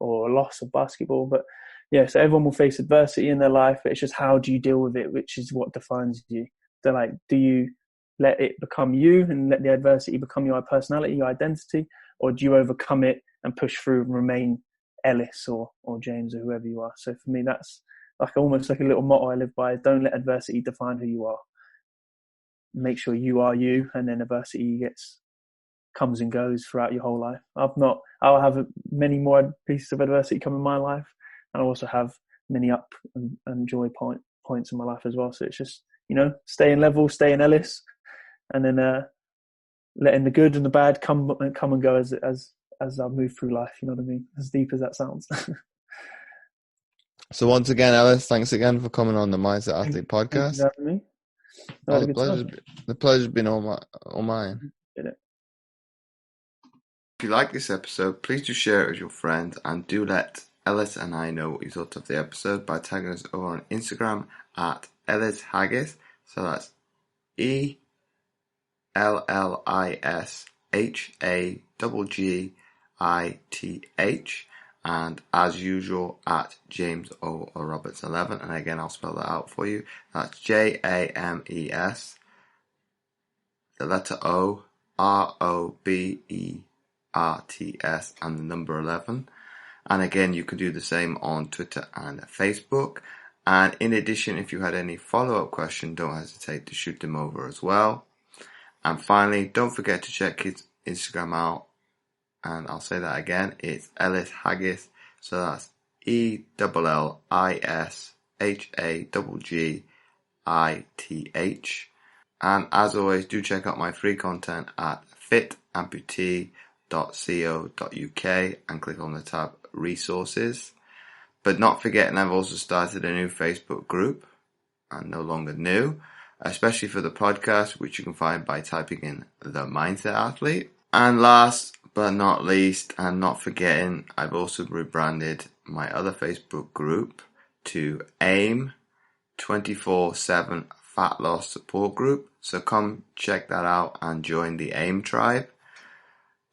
a loss of basketball. But yeah, so everyone will face adversity in their life, but it's just how do you deal with it, which is what defines you. So like, do you let it become you and let the adversity become your personality, your identity, or do you overcome it and push through and remain Ellis or James or whoever you are? So for me, that's like almost like a little motto I live by: don't let adversity define who you are. Make sure you are you, and then adversity comes and goes throughout your whole life. I'll have many more pieces of adversity come in my life, and I also have many up and joy points in my life as well. So it's just, staying level, staying Ellis, and then letting the good and the bad come and go as I move through life. You know what I mean? As deep as that sounds. So once again, Ellis, thanks again for coming on the Mindset Athlete podcast. Thank you for having me. The pleasure's been all mine. If you like this episode, please do share it with your friends, and do let Ellis and I know what you thought of the episode by tagging us over on Instagram at Ellis Haggith. So that's ELLISHAGGITH, and as usual at James O. Roberts 11. And again, I'll spell that out for you. That's JAMES, the letter O, ROBERTS, and the number 11. And again, you can do the same on Twitter and Facebook. And in addition, if you had any follow-up question, don't hesitate to shoot them over as well. And finally, don't forget to check his Instagram out. And I'll say that again, it's Ellis Haggith. So that's ELLISHAGGITH. And as always, do check out my free content at fitamputee.co.uk and click on the tab Resources. But not forgetting, I've also started a new Facebook group, and no longer new, especially for the podcast, which you can find by typing in The Mindset Athlete. And last but not least, and not forgetting, I've also rebranded my other Facebook group to AIM 24/7 Fat Loss Support Group. So come check that out and join the AIM tribe.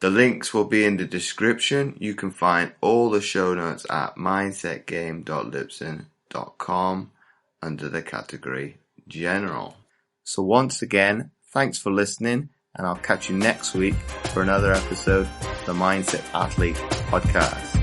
The links will be in the description. You can find all the show notes at mindsetgame.libsyn.com under the category General. So once again, thanks for listening, and I'll catch you next week for another episode of the Mindset Athlete Podcast.